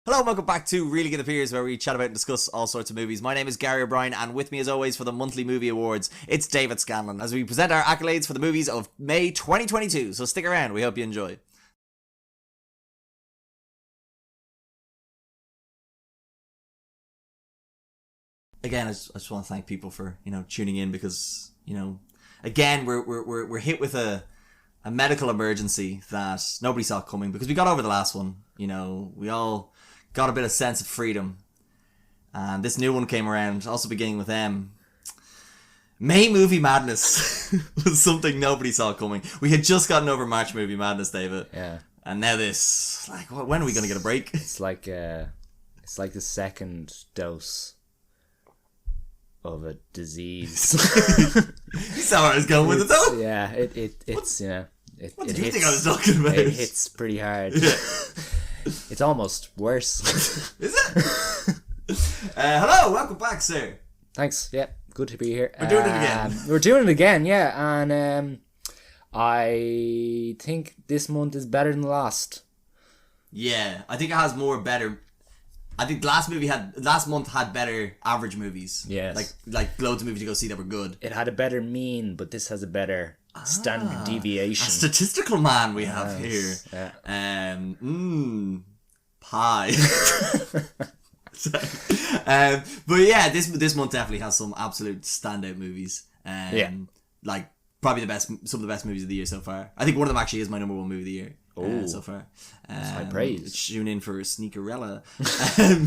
Hello and welcome back to Really Good Appears, where we chat about and discuss all sorts of movies. My name is Gary O'Brien, and with me as always for the monthly movie awards, it's David Scanlon, as we present our accolades for the movies of May 2022. So stick around, we hope you enjoy. Again, I just want to thank people for, tuning in because, again, we're hit with a medical emergency that nobody saw coming because we got over the last one. We all got a bit of sense of freedom. And this new one came around, also beginning with M. May Movie Madness was something nobody saw coming. We had just gotten over March Movie Madness, David. Yeah. And now this. When are we going to get a break? It's like the second dose of a disease. You saw where I was going with it, though? Yeah, it's, What did you think I was talking about? It hits pretty hard. Yeah. It's almost worse. Is it? Hello, welcome back, sir. Thanks, yeah, good to be here. We're doing it again. We're doing it again, yeah, and I think this month is better than the last. Yeah, I think it has more better. I think last month had better average movies. Yes. Like loads of movies to go see that were good. It had a better mean, but this has a better standard deviation. A statistical man we have here. Yeah. Pie. But yeah, this month definitely has some absolute standout movies. Like probably some of the best movies of the year so far. I think one of them actually is my number one movie of the year. So far. High praise. Tune in for Sneakerella.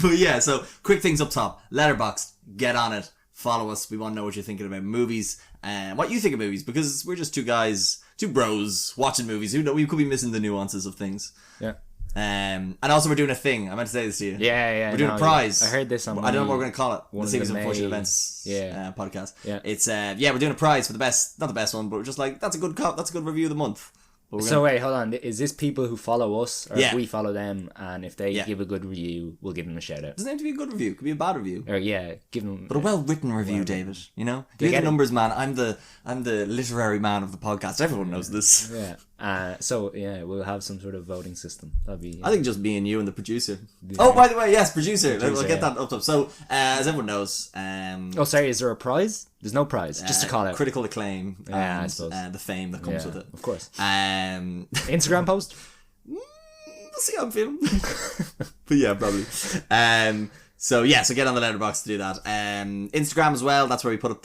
But yeah, so quick things up top. Letterboxd, get on it. Follow us. We want to know what you're thinking about movies and what you think of movies, because we're just two bros watching movies. Who know, we could be missing the nuances of things. Yeah. And also we're doing a thing. I meant to say this to you. Yeah. We're doing a prize. I heard this on. I don't know what we're going to call it. One The Series of of the Unfortunate May- Events podcast. Yeah. It's we're doing a prize for the best, not the best one, but we're just like that's a good review of the month. So wait, hold on. Is this people who follow us, or Yeah. if we follow them, and if they give a good review, we'll give them a shout out? It doesn't have to be a good review. It could be a bad review. Or give them. But a well-written review, David. You're the get it. numbers man. I'm the literary man of the podcast. Everyone knows this. Yeah. We'll have some sort of voting system. That'd be. I think just me and you and the producer. Oh, by the way, yes, producer. We'll get that up top. So, as everyone knows, Oh, sorry. Is there a prize? There's no prize. Just to call out. critical acclaim Yeah, I and suppose. the fame that comes with it. Of course. Instagram Instagram post. We'll see how I'm feeling. But yeah, probably. So get on the letterbox to do that. Instagram as well. That's where we put up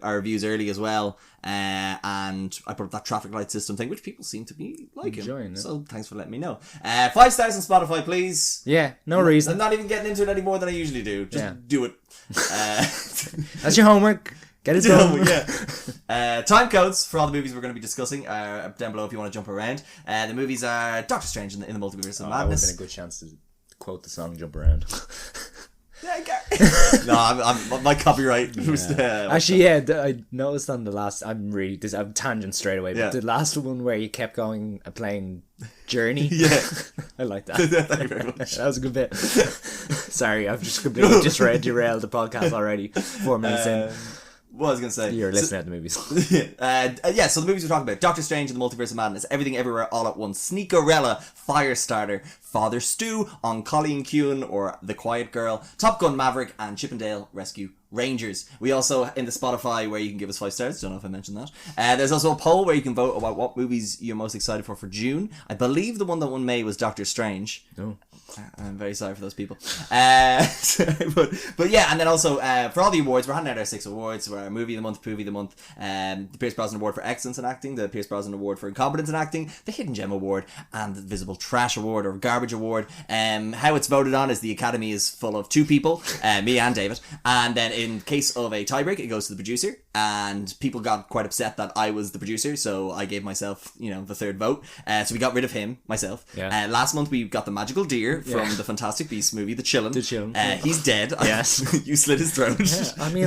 our reviews early as well. And I put up that traffic light system thing, which people seem to be liking. Enjoying it. So thanks for letting me know. 5 stars on Spotify, please. Yeah. No reason. I'm not even getting into it any more than I usually do. Just do it. That's your homework. Get it done. Yeah. Time codes for all the movies we're going to be discussing are down below if you want to jump around. The movies are Doctor Strange in the Multiverse of That would have Madness. been a good chance to quote the song "Jump Around." No, I'm my copyright. Actually, I noticed on the last. I'm tangent straight away. But the last one where you kept going playing Journey. Yeah. I like that. Thank you very much. That was a good bit. Sorry, I've just completely derailed the podcast already. 4 minutes in. What I was going to say. You're listening at the movies. So the movies we're talking about: Doctor Strange and the Multiverse of Madness, Everything Everywhere All at Once, Sneakerella, Firestarter, Father Stew, on Caílin Ciúin or The Quiet Girl, Top Gun Maverick, and Chippendale Rescue Rangers. We also, in the Spotify, where you can give us 5 stars, don't know if I mentioned that. There's also a poll where you can vote about what movies you're most excited for June. I believe the one that won May was Doctor Strange. Oh. I'm very sorry for those people. But yeah, and then also for all the awards, we're handing out our 6 awards. We're our Movie of the Month, Movie of the Month, the Pierce Brosnan Award for Excellence in Acting, the Pierce Brosnan Award for Incompetence in Acting, the Hidden Gem Award, and the Visible Trash Award or Garbage Award. How it's voted on is the Academy is full of 2 people, me and David, and then in case of a tiebreak, it goes to the producer, and people got quite upset that I was the producer, so I gave myself, the 3rd vote. So we got rid of myself. Yeah. Last month we got the Magical Deer from the Fantastic Beasts movie, The Chillin'. He's dead. Yes. You slit his throat. Yeah, I mean,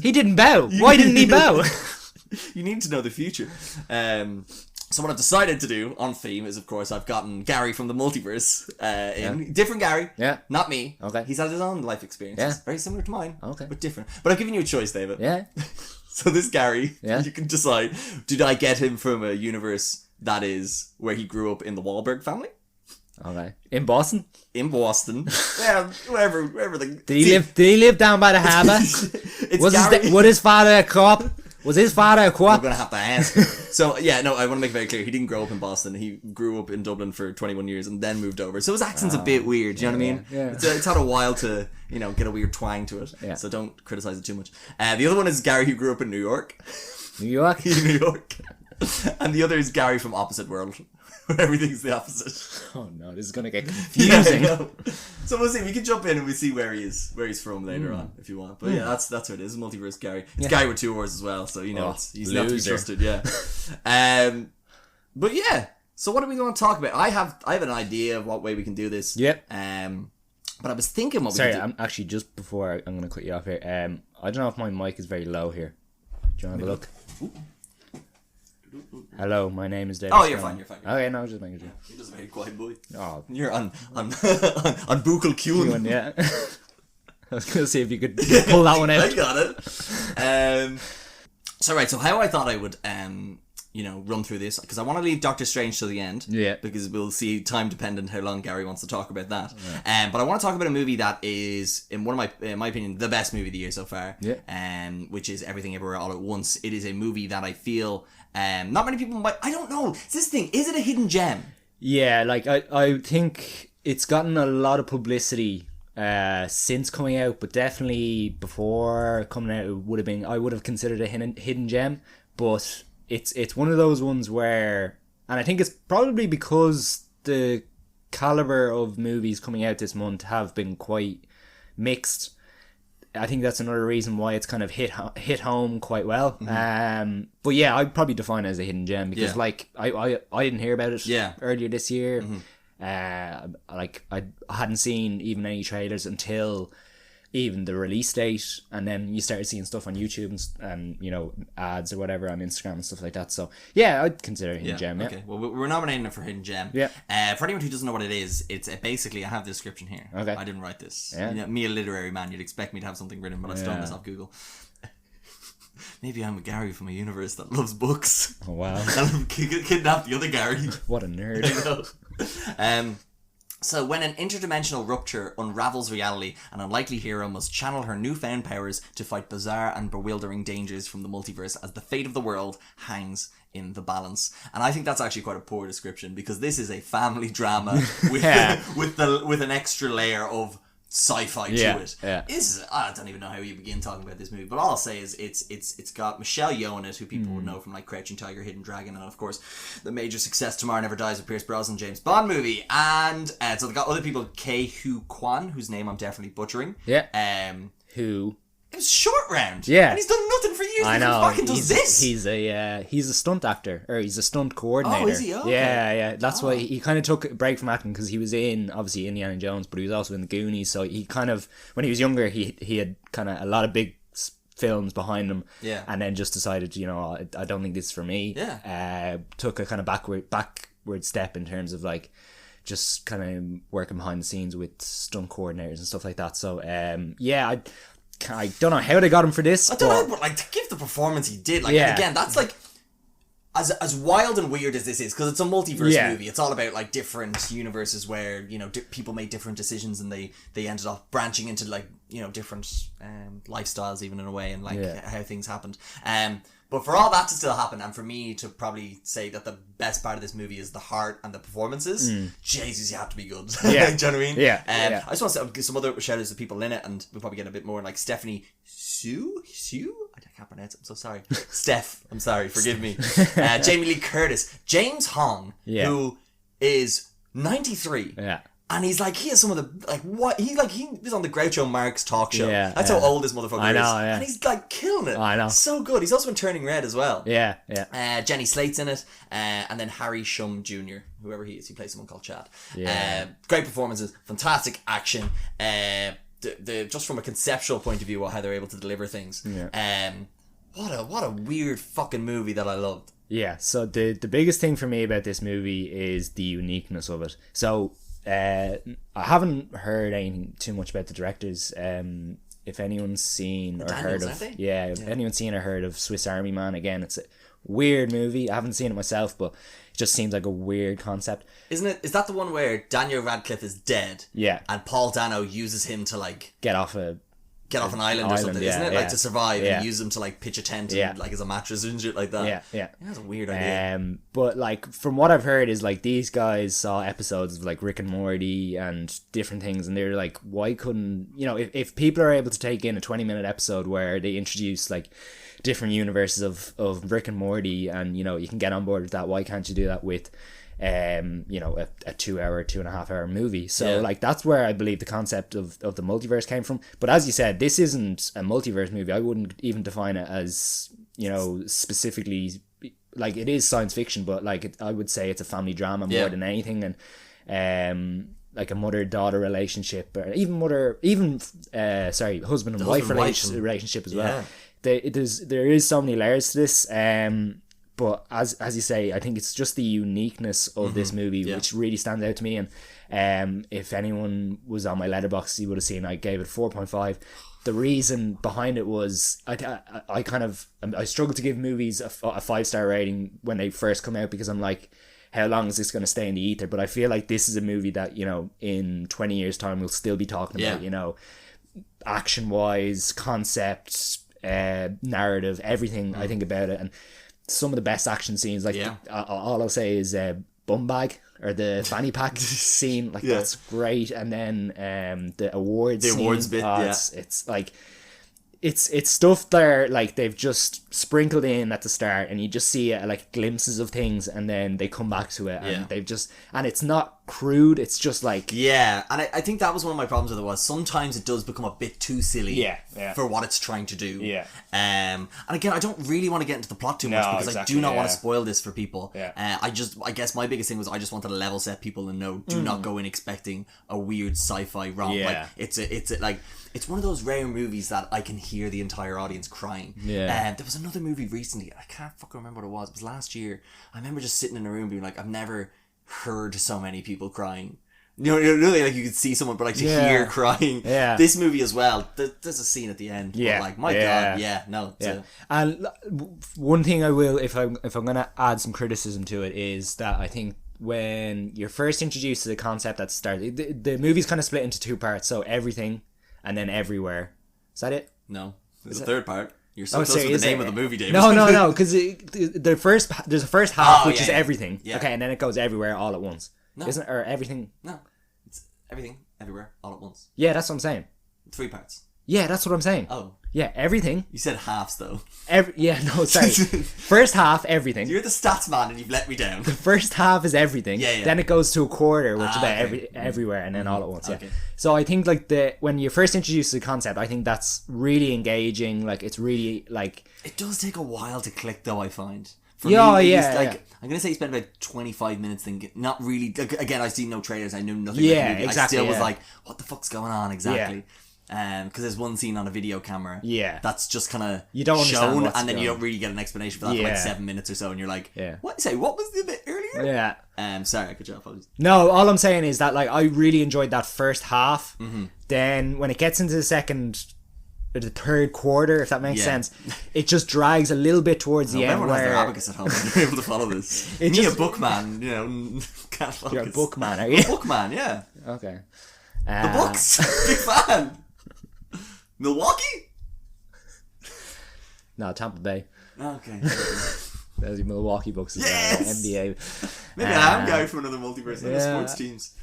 he didn't bow. Why didn't he bow? You need to know the future. So what I've decided to do on theme is, of course, I've gotten Gary from the Multiverse different Gary. Yeah. Not me. Okay. He's had his own life experiences. Yeah. Very similar to mine. Okay. But different. But I've given you a choice, David. Yeah. So this Gary, Yeah. you can decide, did I get him from a universe that is where he grew up in the Wahlberg family? Okay. In Boston? In Boston. Yeah, wherever the... Did he live down by the harbour? Was his father a cop? Was his father a cop? I'm going to have to ask. So, yeah, no, I want to make it very clear. He didn't grow up in Boston. He grew up in Dublin for 21 years and then moved over. So his accent's a bit weird, do you know what I mean? Yeah. It's had a while to, get a weird twang to it. Yeah. So don't criticize it too much. The other one is Gary, who grew up in New York. New York? New York. And the other is Gary from Opposite World, where everything's the opposite. Oh no, this is going to get confusing. Yeah, so we'll see. We can jump in and we'll see where he's from later on, if you want. But yeah, that's what it is. Multiverse Gary. It's Gary with 2 R's as well, so he's not to be trusted. Yeah. But yeah. So what are we going to talk about? I have an idea of what way we can do this. Yep. But I was thinking what we Sorry, could do. I'm actually just before I'm going to cut you off here. I don't know if my mic is very low here. Do you want to have a look? Ooh. Hello, my name is David. Oh, you're fine. Okay, no, just making sure. You're just a very quiet boy. Oh, you're on Buchel Ciúin. Yeah. I was going to see if you could pull that one out. I got it. So how I thought I would run through this, because I want to leave Doctor Strange till the end. Yeah. Because we'll see, time dependent, how long Gary wants to talk about that. Yeah. But I want to talk about a movie that is, in my opinion, the best movie of the year so far. Yeah. Which is Everything Everywhere All at Once. It is a movie that I feel not many people might. I don't know. It's this thing. Is it a hidden gem? Yeah, like I think it's gotten a lot of publicity since coming out, but definitely before coming out, I would have considered a hidden gem. But it's one of those ones where, and I think it's probably because the caliber of movies coming out this month have been quite mixed. I think that's another reason why it's kind of hit home quite well. Mm-hmm. But yeah, I'd probably define it as a hidden gem because I didn't hear about it earlier this year. Mm-hmm. I hadn't seen even any trailers until even the release date, and then you started seeing stuff on YouTube and ads or whatever on Instagram and stuff like that. So yeah, I'd consider it a hidden gem. Yeah. Okay. Well, we're nominating it for hidden gem. Yeah. For anyone who doesn't know what it is, it's basically, I have the description here. Okay. I didn't write this. Yeah. Me, a literary man, you'd expect me to have something written, but I've stolen this off Google. Maybe I'm a Gary from a universe that loves books. Oh wow. And kidnap the other Gary. What a nerd. I know. So when an interdimensional rupture unravels reality, an unlikely hero must channel her newfound powers to fight bizarre and bewildering dangers from the multiverse as the fate of the world hangs in the balance. And I think that's actually quite a poor description, because this is a family drama with an extra layer of sci-fi to it. Yeah. I don't even know how you begin talking about this movie, but all I'll say is it's got Michelle Yeoh in it, who people would know from like Crouching Tiger, Hidden Dragon, and of course the major success Tomorrow Never Dies with Pierce Brosnan, James Bond movie. And so they've got other people, Ke-Huy Quan, whose name I'm definitely butchering. Yeah. Who? It was Short Round. Yeah. And he's done nothing for years. I know. He fucking does this. He's a stunt actor, or he's a stunt coordinator. Oh, is he? Okay. Yeah. That's why he kind of took a break from acting, because he was in, obviously, Indiana Jones, but he was also in the Goonies. So he kind of, when he was younger, he had kind of a lot of big films behind him. Yeah. And then just decided, I don't think this is for me. Yeah. Took a kind of backward step in terms of like just kind of working behind the scenes with stunt coordinators and stuff like that. So I don't know how they got him for this. I don't know, but like, to give the performance he did, like, and again, that's like, as wild and weird as this is, because it's a multiverse movie. It's all about like different universes where people made different decisions, and they ended up branching into like different lifestyles, even in a way, and like how things happened. But for all that to still happen, and for me to probably say that the best part of this movie is the heart and the performances, Jesus, you have to be good. Yeah. Do you know what I mean? Yeah. I just want to give some other shout outs to people in it, and we'll probably get a bit more, like Stephanie Sue? I can't pronounce it, I'm so sorry. Steph, I'm sorry, forgive me. Jamie Lee Curtis, James Hong, who is 93. Yeah. And he's like, he has some of the, like, what, he was on the Groucho Marx talk show. Yeah, That's how old this motherfucker is. Yeah. And he's like killing it. I know. So good. He's also in Turning Red as well. Yeah. Jenny Slate's in it. And then Harry Shum Jr., whoever he is. He plays someone called Chad. Yeah. Great performances. Fantastic action. Just from a conceptual point of view, how they're able to deliver things. Yeah. What a weird fucking movie that I loved. Yeah. So the biggest thing for me about this movie is the uniqueness of it. So I haven't heard anything too much about the directors. If anyone's seen or heard of, if anyone's seen or heard of Swiss Army Man, again, it's a weird movie. I haven't seen it myself, but just seems like a weird concept. Isn't it? Is that the one where Daniel Radcliffe is dead? Yeah. And Paul Dano uses him to like Get off an island or something, isn't it? yeah. Like to survive Yeah. and use him to like pitch a tent Yeah. and like as a mattress and shit like that. Yeah. That's a weird idea. But like from what I've heard is like these guys saw episodes of like Rick and Morty and different things, and they're like, why couldn't, you know, if people are able to take in a 20-minute episode where they introduce like different universes of Rick and Morty, and you know you can get on board with that, why can't you do that with you know, a 2.5 hour movie? So like that's where I believe the concept of the multiverse came from. But as you said, this isn't a multiverse movie. I wouldn't even define it as, you know, specifically, like it is science fiction, but like I would say it's a family drama more than anything, and like a mother-daughter relationship, or even husband and wife relationship as well. There is so many layers to this. But as you say, I think it's just the uniqueness of this movie which really stands out to me. And if anyone was on my letterbox, you would have seen I gave it 4.5. The reason behind it was I struggle to give movies a 5-star rating when they first come out, because I'm like, how long is this going to stay in the ether? But I feel like this is a movie that, you know, in 20 years time we'll still be talking about, you know, action wise, concepts, narrative, everything. I think about it, and some of the best action scenes, like all I'll say is bum bag or the fanny pack scene, like that's great. And then the awards bit, it's like it's stuff there like they've just sprinkled in at the start, and you just see like glimpses of things, and then they come back to it, and they've just, and it's not crude, it's just like and I think that was one of my problems with it, was sometimes it does become a bit too silly for what it's trying to do. And again, I don't really want to get into the plot too much, because I do not want to spoil this for people. I guess my biggest thing was I just wanted to level set people and know, do not go in expecting a weird sci-fi rom. Like it's one of those rare movies that I can hear the entire audience crying. There was another movie recently, I can't fucking remember what it was. It was last year. I remember just sitting in a room being like, I've never heard so many people crying. You know, really, like you could see someone, but like to hear crying. This movie as well. There's a scene at the end. But like, my God, And one thing I will, if I'm gonna add some criticism to it, is that I think when you're first introduced to the concept at the start, the movie's kind of split into two parts. So everything, and then everywhere. Is that it? No, there's a third part. You're so close to the name of the movie, David. No, because there's a first half which is everything. Okay, and then it goes everywhere all at once. No. Isn't it? Or everything? No, it's everything, everywhere, all at once. Yeah, that's what I'm saying. 3 parts. Yeah, that's what I'm saying. Oh. Yeah, everything. You said halves, though. Sorry. First half, everything. You're the stats man and you've let me down. The first half is everything. Then it goes to a quarter, which is about everywhere, and then all at once. Okay. So I think like when you're first introduced to the concept, I think that's really engaging. Like it's really like... It does take a while to click, though, I find. For me, I'm going to say you spent about 25 minutes thinking, not really... Again, I've seen no trailers, I knew nothing about the movie. Exactly, I still was like, what the fuck's going on exactly? Because there's one scene on a video camera that's just kind of shown, and then you don't really get an explanation for that for like 7 minutes or so, and you're like, what was the bit earlier? Sorry, I could you apologies. No, all I'm saying is that like I really enjoyed that first half. Then when it gets into the second or the third quarter, if that makes sense, it just drags a little bit towards the end. Everyone has their abacus at home, you're able to follow this. Me, a bookman, you know, can't focus. You're a bookman, are you? A bookman, yeah. Okay. The books, big fan. Milwaukee? No, Tampa Bay. Okay. There's your Milwaukee Bucks as well. NBA. Maybe I am going for another multiverse of sports teams.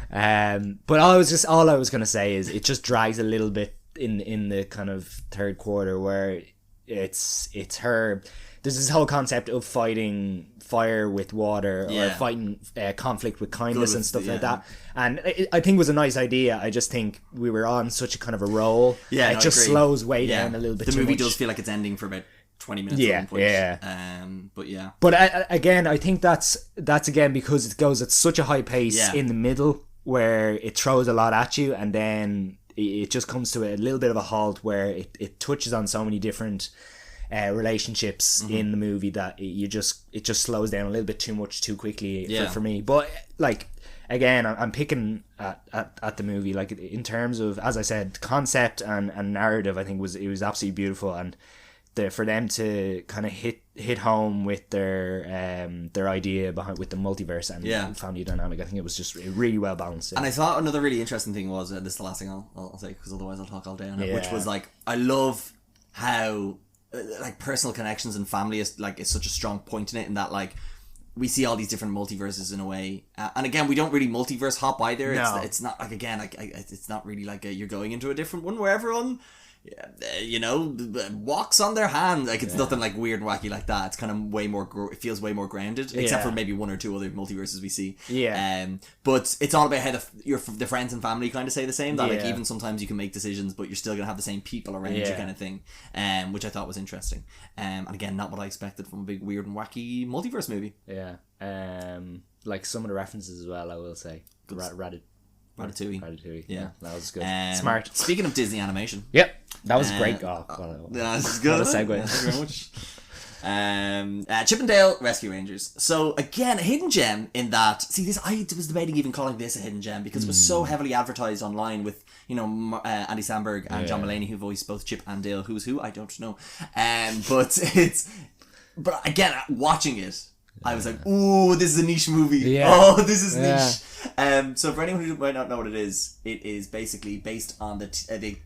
But all I was gonna say is it just drags a little bit in the kind of third quarter where it's her. There's this whole concept of fighting fire with water or fighting conflict with kindness and stuff like that, and I think it was a nice idea. I just think we were on such a kind of a roll. It just slows way down a little bit. The movie does feel like it's ending for about 20 minutes at one point. But again, I think that's again because it goes at such a high pace in the middle where it throws a lot at you, and then it just comes to a little bit of a halt where it touches on so many different relationships in the movie that it just slows down a little bit too much too quickly for me. But like again, I'm picking at the movie like in terms of, as I said, concept and narrative. I think it was absolutely beautiful, and for them to kind of hit home with their idea behind with the multiverse and family dynamic. I think it was just really well balanced. And I thought another really interesting thing was, this is the last thing I'll say, because otherwise I'll talk all day on it, which was like, I love how like personal connections and family is such a strong point in it, in that like we see all these different multiverses in a way, and again, we don't really multiverse hop either. No. It's not like, again, like it's not really like you're going into a different one where everyone, you know, walks on their hand. Like, it's nothing like weird and wacky like that. It's kind of way more it feels way more grounded, except for maybe one or two other multiverses we see. But it's all about how the friends and family kind of say the same, that like even sometimes you can make decisions but you're still gonna have the same people around you, kind of thing, which I thought was interesting, and again, not what I expected from a big weird and wacky multiverse movie. Like some of the references as well, I will say. Ratatouille. Yeah, that was good. Smart. Speaking of Disney animation. Yep, that was great. This is good. What a segue. Thank you very much. Chip and Dale Rescue Rangers. So again, a hidden gem in that. See, this, I was debating even calling this a hidden gem because it was so heavily advertised online with, you know, Andy Samberg and John Mulaney, who voiced both Chip and Dale. Who's who? I don't know. But again, watching it, I was like, ooh, this is a niche movie. Oh, this is niche. So for anyone who might not know what it is basically based on the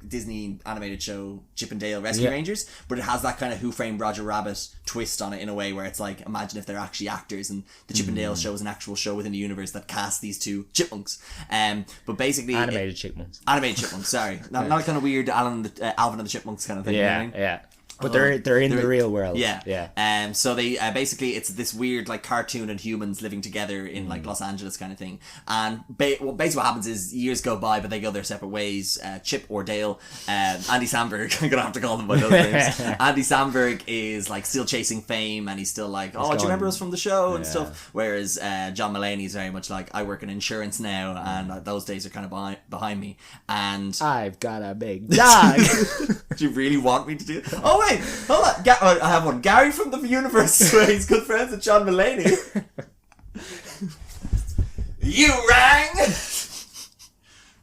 Disney animated show Chip and Dale Rescue Rangers, but it has that kind of Who Framed Roger Rabbit twist on it, in a way where it's like, imagine if they're actually actors, and the Chip and Dale show is an actual show within the universe that casts these two chipmunks. But basically... Animated chipmunks, sorry. Not kind of weird Alvin and the Chipmunks kind of thing. Yeah. But they're in the real world. Yeah. So they basically, it's this weird like cartoon and humans living together in like Los Angeles kind of thing. And basically what happens is years go by, but they go their separate ways. Chip or Dale, Andy Samberg, I'm gonna have to call them by those names. Andy Samberg is like still chasing fame, and he's still like, do you remember us from the show and stuff? Whereas John Mulaney is very much like, I work in insurance now, and those days are kind of behind me. And I've got a big dog. Do you really want me to do it? Oh wait, hold on. I have one. Gary from the Universe, where he's good friends with John Mulaney. You rang.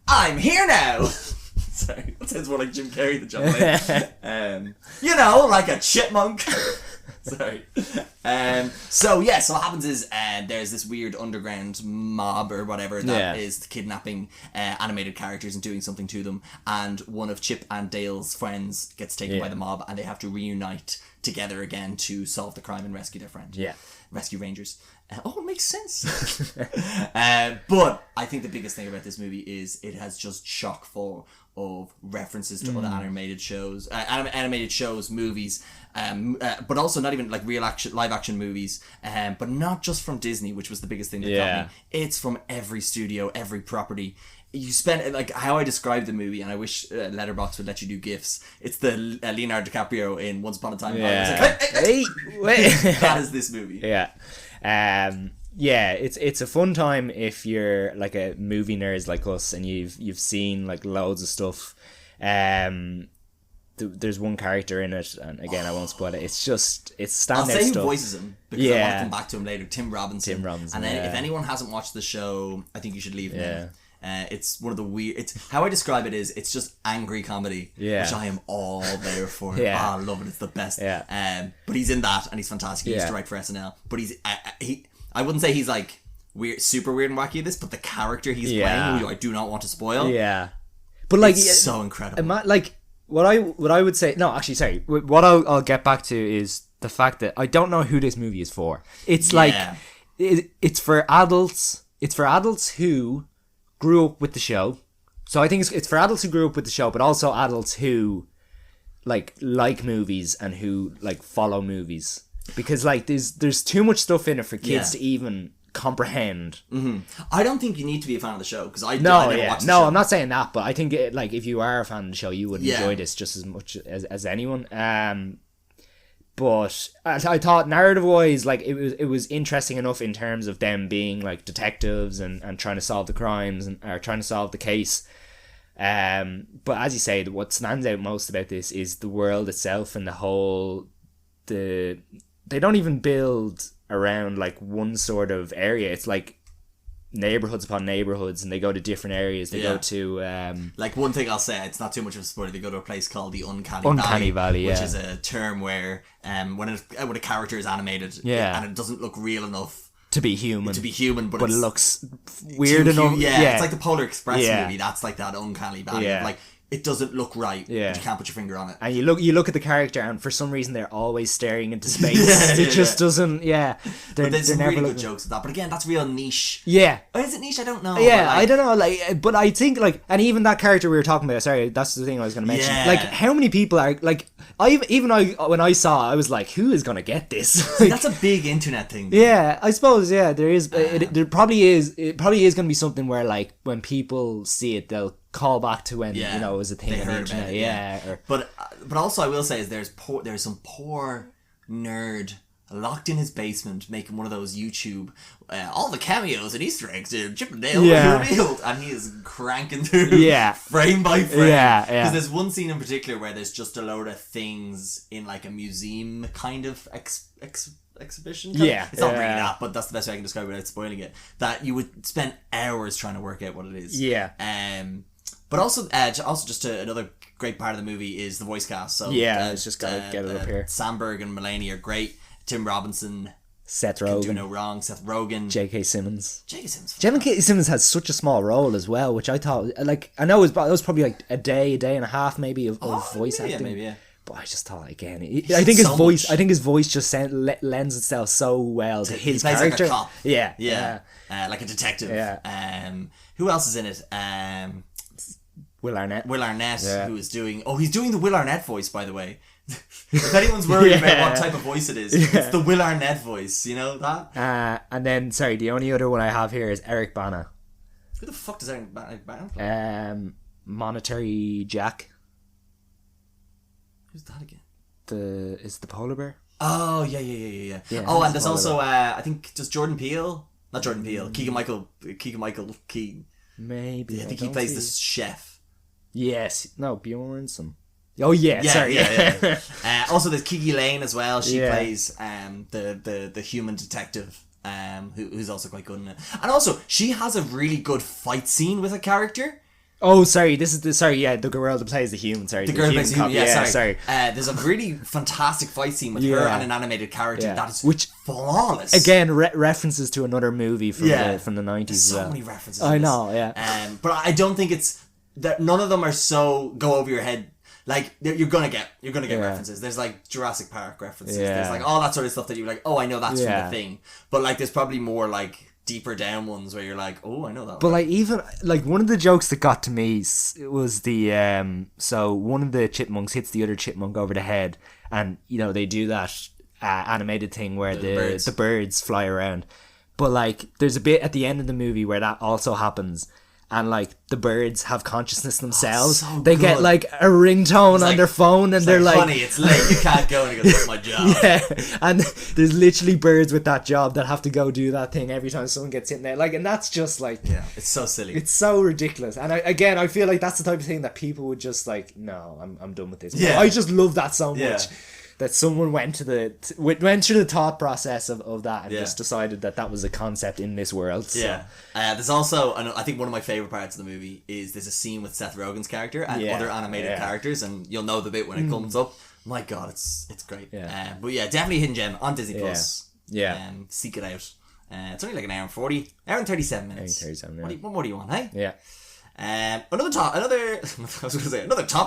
I'm here now. Sorry, that sounds more like Jim Carrey than John Mulaney. You know, like a chipmunk. Sorry. So what happens is there's this weird underground mob or whatever that is kidnapping animated characters and doing something to them, and one of Chip and Dale's friends gets taken by the mob, and they have to reunite together again to solve the crime and rescue their friend. Rescue Rangers. It makes sense. But I think the biggest thing about this movie is it has just chock full of references to other animated shows, movies, but also not even like live action movies, but not just from Disney, which was the biggest thing that got me. It's from every studio, every property. You spend, like, how I describe the movie, and I wish Letterboxd would let you do GIFs. It's the Leonardo DiCaprio in Once Upon a Time. Hey, wait. That is this movie. It's a fun time if you're like a movie nerd like us, and you've seen like loads of stuff. There's one character in it, and again, I won't spoil it. It's standout stuff. I'll say who voices him, because I want to come back to him later. Tim Robinson. And then if anyone hasn't watched the show, I think you should leave now. It's one of the it's how I describe it is, it's just angry comedy, which I am all there for. I love it. It's the best. But he's in that, and he's fantastic. He used to write for SNL, but he's I wouldn't say he's like weird, super weird and wacky at this, but the character he's playing, who I do not want to spoil, but like, it's so incredible. Like what I would say, no, actually, sorry, what I'll get back to is the fact that I don't know who this movie is for. It's like it's for adults. It's for adults who grew up with the show. So I think it's for adults who grew up with the show, but also adults who like movies and who like follow movies, because like there's too much stuff in it for kids to even comprehend. I don't think you need to be a fan of the show, because I never watched the show. I'm not saying that, but I think like if you are a fan of the show, you would enjoy this just as much as anyone. But I thought narrative-wise, like it was interesting enough in terms of them being like detectives and trying to solve the crimes or trying to solve the case. But as you say, what stands out most about this is the world itself and they don't even build around like one sort of area. It's like neighborhoods upon neighborhoods, and they go to different areas. They go to like, one thing I'll say, it's not too much of a spoiler, they go to a place called the Uncanny Valley, yeah. which is a term where when a character is animated, and it doesn't look real enough to be human, but it looks weird enough. It's like the Polar Express movie. That's like that Uncanny Valley. Yeah. Like, it doesn't look right, but you can't put your finger on it. And you look at the character, and for some reason they're always staring into space. It just doesn't. Yeah, but there's some really good jokes with that. But again, that's real niche. Yeah. Or is it niche? I don't know. Yeah, like, I don't know. Like, but I think like, and even that character we were talking about. Sorry, that's the thing I was going to mention. Yeah. Like, how many people are like? When I saw, I was like, who is going to get this? See, that's a big internet thing. Yeah, I suppose. Yeah, there is. There probably is. It probably is going to be something where, like, when people see it, they'll call back to when it was a thing on the internet. But also, I will say is there's some poor nerd locked in his basement making one of those YouTube all the cameos and Easter eggs in Chip and Dale revealed, and he is cranking through frame by frame. Because there's one scene in particular where there's just a load of things in like a museum kind of exhibition. It's not really that, but that's the best way I can describe it without spoiling it. That you would spend hours trying to work out what it is. But also just another great part of the movie is the voice cast. So it's just gotta get it up here. Sandberg and Mulaney are great. Tim Robinson, Seth Rogen, can do no wrong. Seth Rogen, J.K. Simmons. J.K. Simmons has such a small role as well, which I thought, like, I know it was probably like a day and a half maybe of voice acting. But I just thought, again, I think his voice just lends itself so well to his character. Like a cop. Yeah. Like a detective. Yeah. Who else is in it? Will Arnett, who is doing... Oh, he's doing the Will Arnett voice, by the way. If anyone's worried about what type of voice it is, it's the Will Arnett voice, you know that? And then, sorry, the only other one I have here is Eric Bana. Who the fuck does Eric Bana play? Monetary Jack. Who's that again? Is the polar bear? Oh, yeah. Oh, and there's also, I think, does Jordan Peele? Not Jordan Peele. Keegan-Michael Key. Maybe. I think he plays the chef. Yes. No, Bjornsson. Oh yeah, sorry. Yeah. Also, there's Kiki Lane as well. She plays the human detective, who's also quite good in it. And also, she has a really good fight scene with a character. Oh, sorry. The girl that plays the human. Sorry, the girl that plays the human. Yeah, sorry. Sorry. There's a really fantastic fight scene with her and an animated character that is flawless. Again, references to another movie from the 90s. So many references. I know. Yeah. But I don't think it's that. None of them are so go over your head. Like, you're gonna get references. There's like Jurassic Park references. There's like all that sort of stuff that you're like, oh, I know that's from the thing. But like, there's probably more like deeper down ones where you're like, oh, I know that. But like, even like one of the jokes that got to me was the so one of the chipmunks hits the other chipmunk over the head, and you know they do that animated thing where the birds fly around. But like, there's a bit at the end of the movie where that also happens. And like the birds have consciousness themselves. So they get like a ringtone on their phone, and they're like, "Honey, it's late. You can't go." And he goes, "That's my job." And there's literally birds with that job that have to go do that thing every time someone gets in there. Like, and that's just like, it's so silly. It's so ridiculous. And I feel like that's the type of thing that people would just like, no, I'm done with this. But I just love that so much. That someone went through the thought process of that and just decided that was a concept in this world. So. There's also, I think one of my favourite parts of the movie is there's a scene with Seth Rogen's character and other animated characters, and you'll know the bit when it comes up. My God, it's great. But yeah, definitely Hidden Gem on Disney Plus. Seek it out. It's only like an hour and 40, hour and 37 minutes. What more do you want, hey? Yeah. Another Top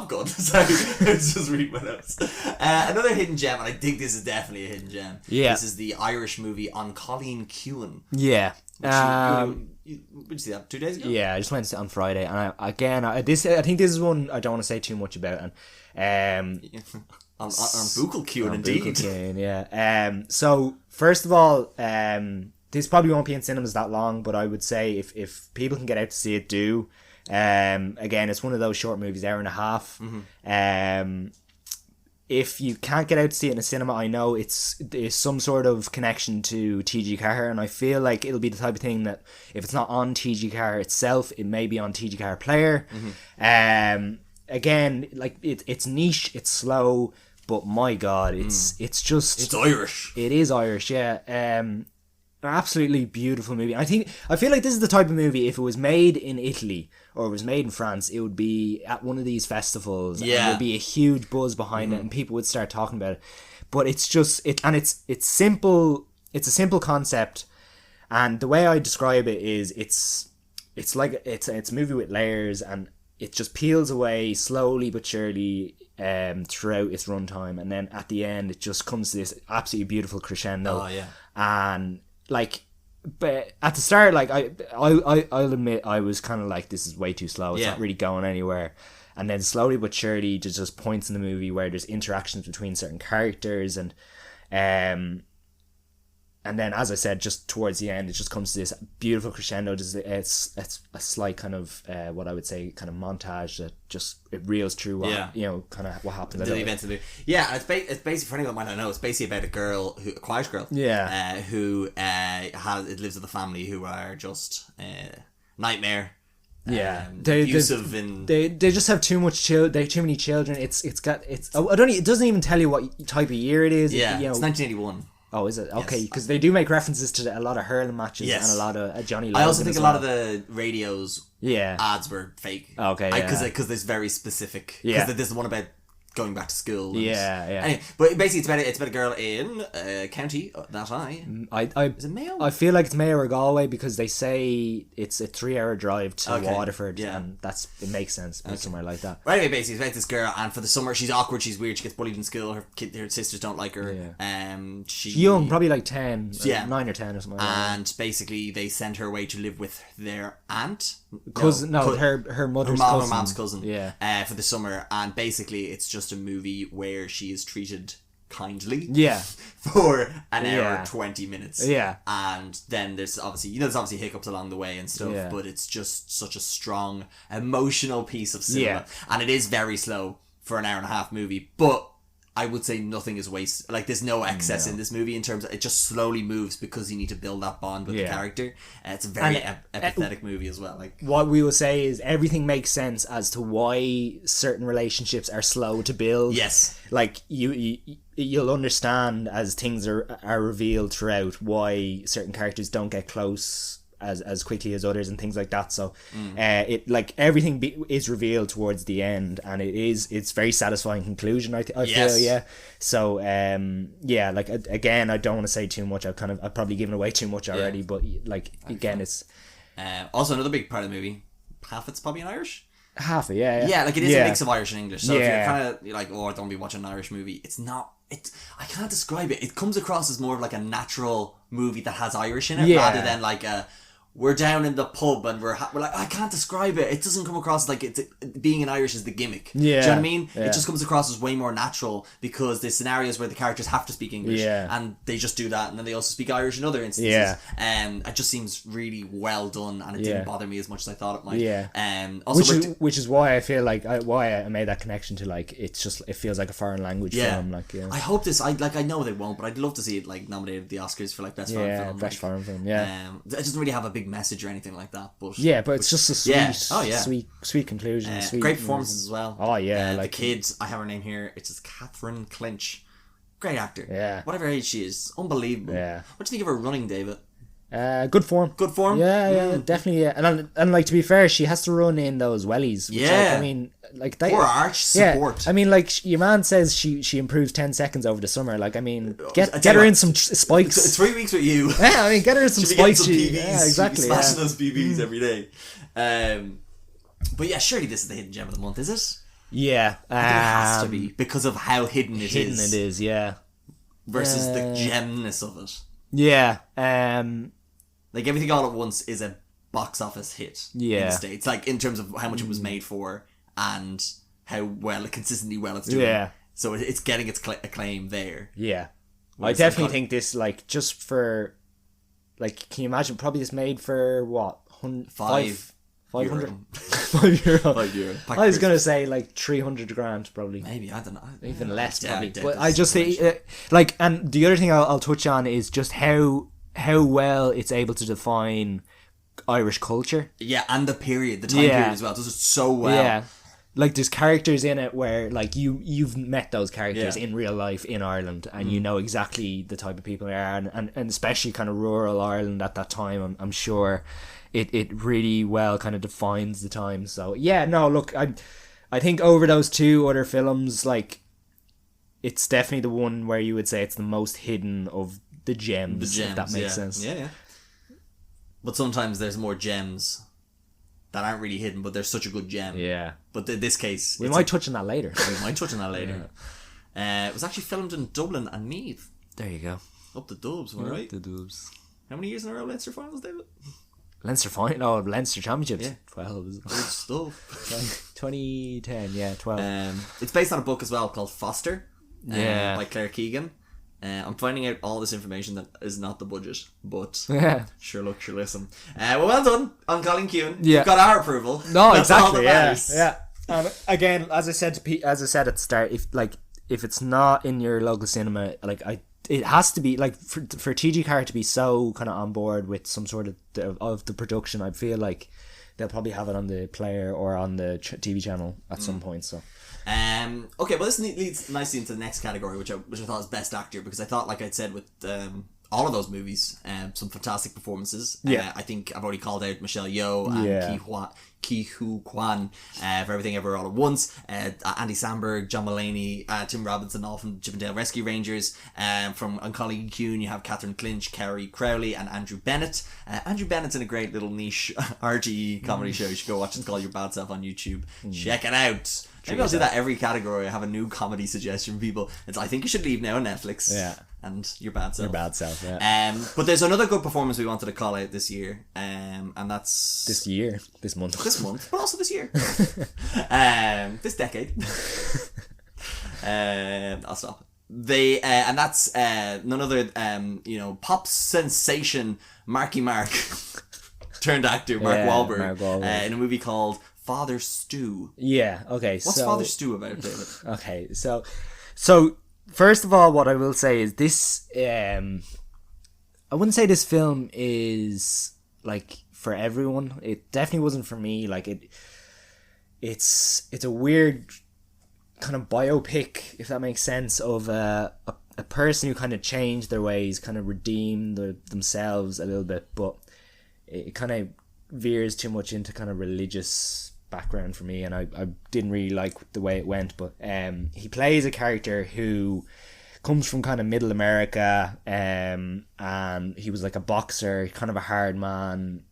Gun. Sorry, I was just reading my notes. Another hidden gem, and I think this is definitely a hidden gem. Yeah, this is the Irish movie on Caílin Ciúin. Yeah. Did you see that 2 days ago? Yeah, I just went to it on Friday, and I think this is one I don't want to say too much about, and on Buchel Ciúin, indeed. Buchel Ciúin, so first of all, this probably won't be in cinemas that long, but I would say if people can get out to see it, do. Again, it's one of those short movies, hour and a half. If you can't get out to see it in a cinema, I know there's some sort of connection to TG Car, and I feel like it'll be the type of thing that if it's not on TG Car itself, it may be on TG Car Player. Again, like it's niche, it's slow, but my God, it's Irish. It is Irish, yeah. absolutely beautiful movie. I feel like this is the type of movie, if it was made in Italy or it was made in France, it would be at one of these festivals. Yeah. And there'd be a huge buzz behind it and people would start talking about it. But it's just it's simple. It's a simple concept, and the way I describe it is it's a movie with layers, and it just peels away slowly but surely throughout its runtime, and then at the end it just comes to this absolutely beautiful crescendo. Oh yeah. And like, but at the start, like I'll admit I was kind of like, this is way too slow. It's not really going anywhere. And then slowly but surely, there's just points in the movie where there's interactions between certain characters, and then, as I said, just towards the end, it just comes to this beautiful crescendo. It's a slight kind of what I would say kind of montage that just it reels through what kind of what happens. The events of the movie. Yeah, and it's basically, for anyone that might not know, it's basically about a quiet girl. Yeah. Who lives with a family who are just nightmare. Yeah, abusive and they just have too much they have too many children. It doesn't even tell you what type of year it is. Yeah, it's 1981. Oh, is it? Okay, because they do make references to a lot of hurling matches and a lot of Johnny Logan. I also think a lot of the radios Yeah. ads were fake. Okay, yeah. Because there's very specific. Yeah. Because there's the one about going back to school. And, Yeah, yeah. Anyway, but basically it's about a girl in county that is it Mayo? I feel like it's Mayo or Galway because they say it's a 3-hour drive to Waterford, and it makes sense. Somewhere like that. Right, anyway, basically it's about this girl, and for the summer she's awkward, she's weird, she gets bullied in school. Her sisters don't like her. Yeah. She's young, probably like 10, 9 or 10 or something. And basically they send her away to live with their aunt. Her mother's cousin. Her mom's cousin. Yeah. For the summer, and basically it's just a movie where she is treated kindly. Yeah. For an hour and 20 minutes. Yeah. And then there's obviously hiccups along the way and stuff, but it's just such a strong emotional piece of cinema. Yeah. And it is very slow for an hour and a half movie, but I would say nothing is wasted. Like, there's no excess in this movie in terms of it just slowly moves because you need to build that bond with the character. It's a very empathetic movie as well. Like, what we will say is everything makes sense as to why certain relationships are slow to build. Yes. Like, you'll understand as things are revealed throughout why certain characters don't get close as quickly as others and things like that. So it like everything is revealed towards the end, and it's very satisfying conclusion. I feel so like again, I don't want to say too much. I've probably given away too much already, but like again, it's also another big part of the movie. Half it's probably in Irish. Half it, yeah. Like it is a mix of Irish and English. So if you're kind of like, oh, I don't be watching an Irish movie, it's not. I can't describe it. It comes across as more of like a natural movie that has Irish in it, rather than like we're down in the pub and we're like, I can't describe it. It doesn't come across like it's being in Irish is the gimmick. Yeah. Do you know what I mean? Yeah. It just comes across as way more natural because there's scenarios where the characters have to speak English and they just do that, and then they also speak Irish in other instances. Yeah. It just seems really well done, and it didn't bother me as much as I thought it might. Yeah. Also which is why I feel like why I made that connection to like it feels like a foreign language film. Like I hope this. I know they won't, but I'd love to see it like nominated at the Oscars for like best foreign film. Best foreign film. Yeah. It doesn't really have a big message or anything like that, but it's just a sweet conclusion. Great performances as well. Oh yeah, like the kids. I have her name here. It's just Catherine Clinch. Great actor. Yeah. Whatever age she is, unbelievable. Yeah. What do you think of her running, David? Good form. Good form. Yeah, definitely. Yeah, and like to be fair, she has to run in those wellies. Which, I mean, like they. Poor arch support. I mean, like your man says, she improves 10 seconds over the summer. Like, I mean, get her in some spikes. 3 weeks with you. Yeah, I mean, get her in some spikes. Some PBs. Yeah, exactly. Smashing those PBs every day. But yeah, surely this is the hidden gem of the month, is it? Yeah, it has to be because of how hidden it is. Hidden it is, yeah. Versus the gemness of it. Yeah. Like Everything All at Once is a box office hit in the States. Like in terms of how much it was made for and how consistently well it's doing. Yeah. So it's getting its acclaim there. Yeah. I definitely think this, like, just for, like, can you imagine, probably this made for what? 500? €5. I was going to say like 300 grand probably. Maybe, I don't know. Even less probably. But I just think, like, and the other thing I'll touch on is just how well it's able to define Irish culture. Yeah, and the time period as well. It does it so well. Yeah. like there's characters in it where like you've met those characters Yeah. in real life in Ireland, and you know exactly the type of people they are, and especially kind of rural Ireland at that time. I'm sure it really well kind of defines the time. So yeah, no, look, I think over those two other films, like it's definitely the one where you would say it's the most hidden of the gems, if that makes sense. Yeah. But sometimes there's more gems that aren't really hidden, but they're such a good gem. Yeah. But in this case... We might touch on that later. It was actually filmed in Dublin and Meath. There you go. Up the Dubs, am I right? The Dubs. How many years in a row Leinster finals, David? Leinster Championships. Yeah. 12. Good stuff. 2010, yeah, 12. It's based on a book as well called Foster. Yeah. By Claire Keegan. I'm finding out all this information that is not the budget, but sure listen. Well done on Caílin Ciúin. Yeah. You've got our approval. No, That's all exactly. that matters. Yeah. And again, as I said at the start, if it's not in your local cinema, like it has to be like for TG Car to be so kind of on board with some sort of the production. I feel like they'll probably have it on the player or on the TV channel at some point. So. Okay, well this leads nicely into the next category, which I thought was best actor, because I thought, like I'd said with all of those movies, some fantastic performances. Yeah. I think I've already called out Michelle Yeoh and Ki Hu Kwan for Everything Everywhere All at Once, Andy Samberg, John Mulaney, Tim Robinson, all from Chip 'n Dale Rescue Rangers. From Caílin Ciúin you have Catherine Clinch, Kerry Crowley and Andrew Bennett. Andrew Bennett's in a great little niche RTE comedy show. You should go watch it. It's called Your Bad Self on YouTube. Check it out. Maybe I'll do that every category. I have a new comedy suggestion for people. It's I Think You Should Leave Now on Netflix. Yeah. And Your Bad Self. Your Bad Self, yeah. But there's another good performance we wanted to call out this year. And that's... This month. This month, but also this year. This decade. I'll stop. And that's none other, pop sensation Marky Mark turned actor Mark Wahlberg, in a movie called Father Stew. Yeah, okay. What's Father Stew about, David? Okay, so first of all, what I will say is this, I wouldn't say this film is like for everyone. It definitely wasn't for me. Like it's a weird kind of biopic, if that makes sense, of a person who kind of changed their ways, kind of redeemed themselves a little bit, but it kind of veers too much into kind of religious background for me, and I didn't really like the way it went. But he plays a character who comes from kind of middle America, and he was like a boxer, kind of a hard man,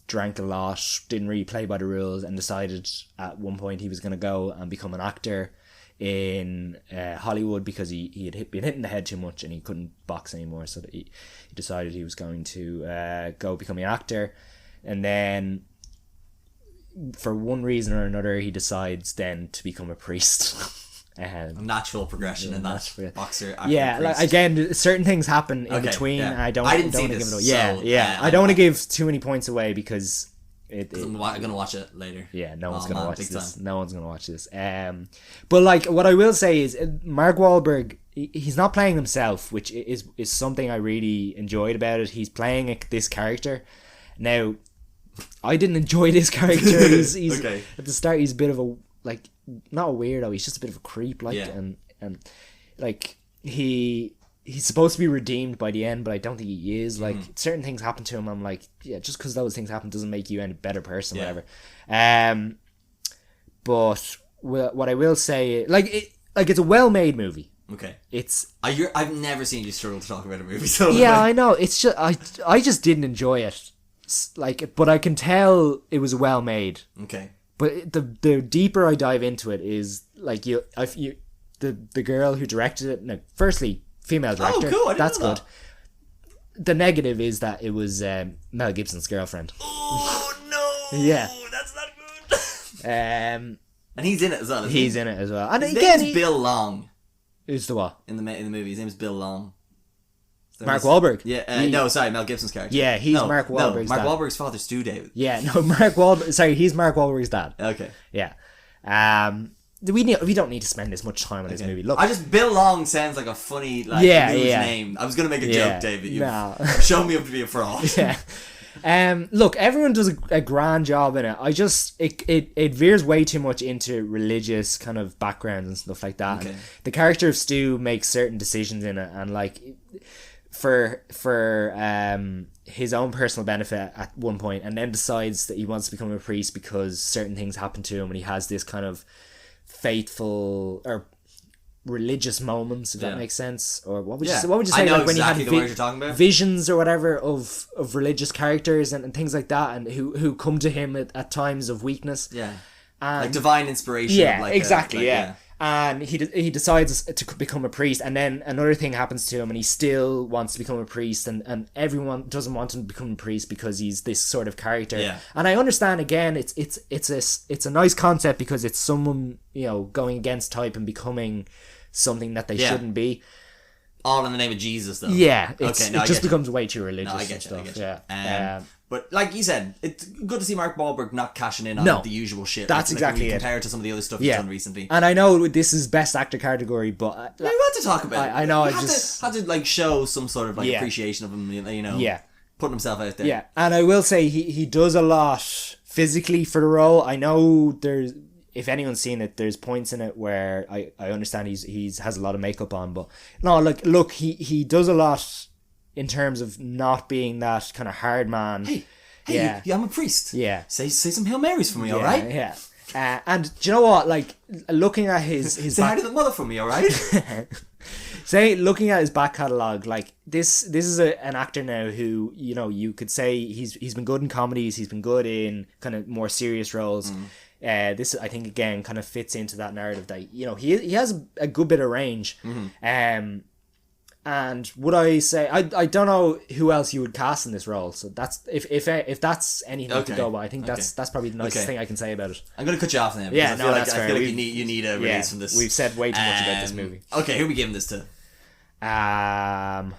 drank a lot, didn't really play by the rules, and decided at one point he was going to go and become an actor in Hollywood because he had been hit in the head too much and he couldn't box anymore, so that he decided he was going to go become an actor. And then for one reason or another he decides then to become a priest. A natural progression in that boxer actor. Yeah, like, again, certain things happen in between. Yeah. I don't want to give it away. I don't want to give too many points away because I'm gonna watch it later. Yeah, no one's gonna watch this. No one's gonna watch this. But like, what I will say is, Mark Wahlberg, he's not playing himself, which is something I really enjoyed about it. He's playing this character. Now, I didn't enjoy this character. He's okay. At the start, he's a bit of a, like, not a weirdo. He's just a bit of a creep, like, and like he's supposed to be redeemed by the end, but I don't think he is. Like, certain things happen to him. I'm like, yeah, just because those things happen doesn't make you any better person, whatever. But what I will say, it's a well-made movie. Okay. I've never seen you struggle to talk about a movie. So yeah, I know. It's just I just didn't enjoy it. Like, but I can tell it was well made. Okay. But the deeper I dive into it is like the girl who directed it. No, firstly, female director. Oh, cool! I didn't That's know good. The negative is that it was Mel Gibson's girlfriend. Oh no! Yeah, that's not good. And he's in it as well. He's in it as well. And his again, name's Bill Long. Who's the what in the movie? His name's Bill Long. Mark Wahlberg. Yeah, no, sorry, Mel Gibson's character. Yeah, he's Mark Wahlberg's Mark dad. Wahlberg's father, Stu, David. Yeah, no, Mark Wahlberg. Sorry, he's Mark Wahlberg's dad. Okay. Yeah. We don't need to spend this much time on this movie. Look, Bill Long sounds like a funny name. I was gonna make a joke, David. You've shown me up to be a fraud. Yeah. Look, everyone does a grand job in it. I just it veers way too much into religious kind of backgrounds and stuff like that. Okay. And the character of Stu makes certain decisions in it, and like for his own personal benefit at one point, and then decides that he wants to become a priest because certain things happen to him, and he has this kind of faithful or religious moments, if that makes sense. Or what would you say? What would you say? I know like when exactly you the had word you're talking about. visions or whatever of religious characters and things like that, and who come to him at times of weakness. Yeah. And, Like divine inspiration. yeah, Like exactly. And he decides to become a priest, and then another thing happens to him, and he still wants to become a priest, and everyone doesn't want him to become a priest because he's this sort of character. Yeah. And I understand, again, it's a nice concept because it's someone, you know, going against type and becoming something that they shouldn't be. All in the name of Jesus, though. Yeah, it just becomes way too religious. No, I get you. and I stuff. get you. Yeah. But like you said, it's good to see Mark Wahlberg not cashing in on the usual shit. That's exactly it. Compared to some of the other stuff he's done recently. And I know this is best actor category, but we want to talk about it. I know. Had to like show some sort of like appreciation of him. You know. Yeah. Putting himself out there. Yeah, and I will say he does a lot physically for the role. I know there's, if anyone's seen it, there's points in it where I understand he's has a lot of makeup on, but no, like look, he does a lot in terms of not being that kind of hard man. Hey, yeah, I'm a priest. Yeah, say some Hail Marys for me, all right? Yeah. And do you know what? Like looking at his say hi to the mother for me, all right? Looking at his back catalogue, like this is an actor now who, you know, you could say he's been good in comedies, he's been good in kind of more serious roles. This, I think, again kind of fits into that narrative that, you know, he has a good bit of range. And would I say I don't know who else you would cast in this role, so that's if that's anything to go by, I think that's probably the nicest thing I can say about it. I'm going to cut you off now. Yeah, I that's feel fair. like you need a release from this. We've said way too much about this movie. Okay, who are we giving this to? I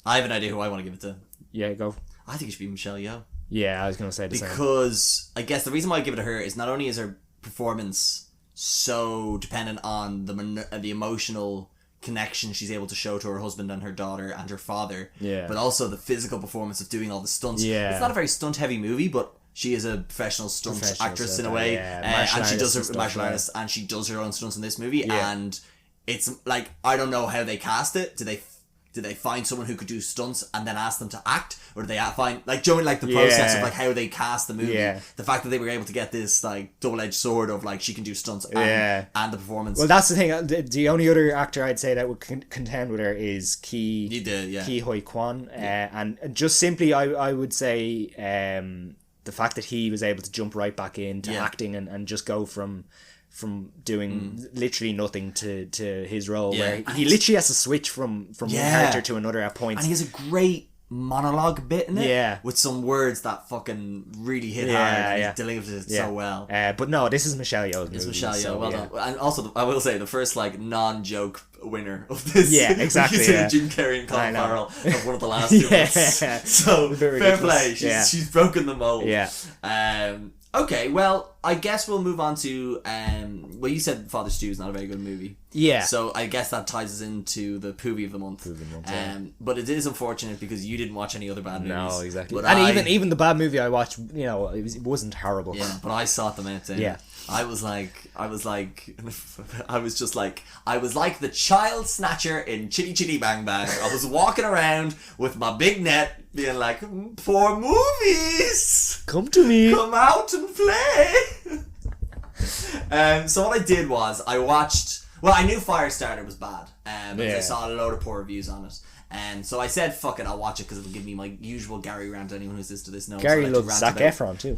have an idea who I want to give it to. Yeah, go. I think it should be Michelle Yeoh. Yeah, I was going to say the same. Because I guess the reason why I give it to her is not only is her performance so dependent on the emotional connection she's able to show to her husband and her daughter and her father, but also the physical performance of doing all the stunts. It's not a very stunt heavy movie, but she is a professional stunt actress in a way, and she does her martial artist, and she does her own stunts in this movie, and it's like, I don't know how they cast it. Did they find someone who could do stunts and then ask them to act, or did they find like during like the process of like how they cast the movie? The fact that they were able to get this like double-edged sword of like she can do stunts and the performance. Well, that's the thing. The only other actor I'd say that would contend with her is Ki Hoi Kwan, and just simply I would say the fact that he was able to jump right back into acting and just go from doing literally nothing to his role, where he literally has to switch from one character to another at points. And he has a great monologue bit in it, with some words that fucking really hit hard, and he delivers it so well. But no, this is Michelle Yeoh's movie. It's Michelle Yeoh, well done. And also, I will say, the first like non-joke winner of this. Yeah, exactly. Jim Carrey and Colin Farrell of one of the last two ones. So fair play. She's broken the mold. Okay, well, I guess we'll move on to, well, you said Father Stu is not a very good movie. Yeah. So I guess that ties us into the Poovie of the Month. But it is unfortunate because you didn't watch any other bad movies. No, exactly. But even the bad movie I watched, you know, it wasn't horrible. Yeah, but I sought them out. I was like the child snatcher in Chitty Chitty Bang Bang. I was walking around with my big net, being like, "For movies, come to me, come out and play." So what I did was I watched. Well, I knew Firestarter was bad, because I saw a load of poor reviews on it. And so I said, fuck it, I'll watch it because it'll give me my usual Gary rant. Anyone who's listened to this knows. Gary loves Zac Efron too.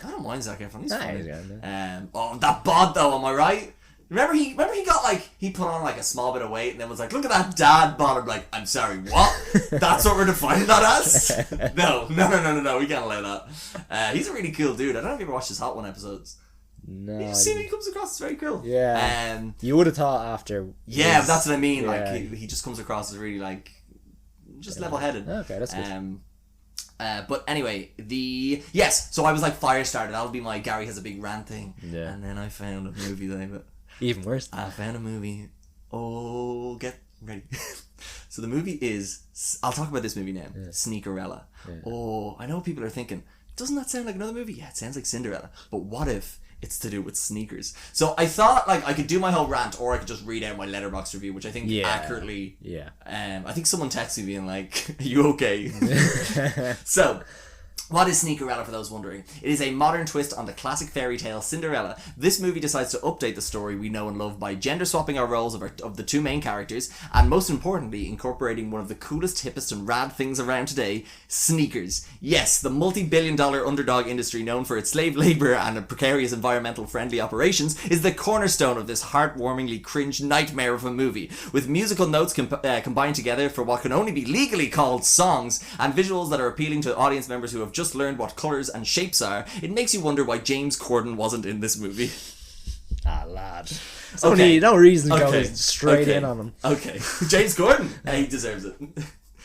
I don't mind Zac Efron. He's fine. Oh, that bod though, am I right? Remember he got like, he put on like a small bit of weight and then was like, look at that dad bod. I'm like, I'm sorry, what? That's what we're defining that as? No, we can't allow that. He's a really cool dude. I don't know if you ever watched his Hot One episodes. No, you just see him, he comes across as very cool. Yeah. You would have thought after. Yeah, that's what I mean. Like he just comes across as really like just level-headed. Okay, that's good. But anyway, so I was like Firestarter. That'll be my Gary has a big rant thing. Yeah. And then I found a movie that even worse. I found a movie. Oh, get ready. So the movie is, I'll talk about this movie now, Sneakerella. Yeah. Oh, I know people are thinking, doesn't that sound like another movie? Yeah, it sounds like Cinderella. But what if it's to do with sneakers? So I thought like I could do my whole rant, or I could just read out my Letterboxd review, which I think accurately. Yeah. I think someone texted me being like, "Are you okay?" So. What is Sneakerella, for those wondering? It is a modern twist on the classic fairy tale Cinderella. This movie decides to update the story we know and love by gender swapping our roles of the two main characters, and most importantly, incorporating one of the coolest, hippest and rad things around today, sneakers. Yes, the multi-billion-dollar underdog industry known for its slave labour and precarious environmental-friendly operations is the cornerstone of this heartwarmingly cringe nightmare of a movie, with musical notes combined together for what can only be legally called songs, and visuals that are appealing to audience members who have just learned what colours and shapes are. It makes you wonder why James Corden wasn't in this movie. Ah, lad. Only no reason to go straight in on him. Okay. James Corden. He deserves it.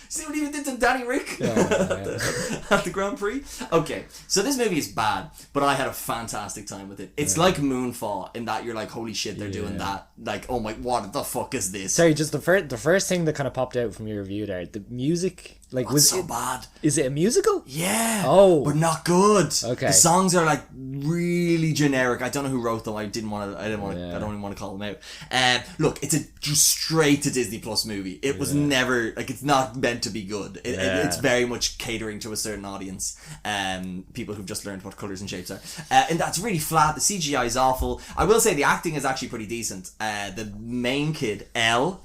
See what he even did to Danny Rick at the Grand Prix? Okay, so this movie is bad, but I had a fantastic time with it. It's like Moonfall in that you're like, holy shit, they're doing that. Like, oh my, what the fuck is this? Sorry, just the first thing that kind of popped out from your review there, the music, like, was so bad. Is it a musical? Yeah. Oh. But not good. Okay. The songs are like really generic. I don't know who wrote them. I don't want to call them out. Look, it's a straight to Disney Plus movie. It was never, like, it's not meant to be good. It's very much catering to a certain audience. People who've just learned what colours and shapes are. And that's really flat. The CGI is awful. I will say the acting is actually pretty decent. The main kid, Elle.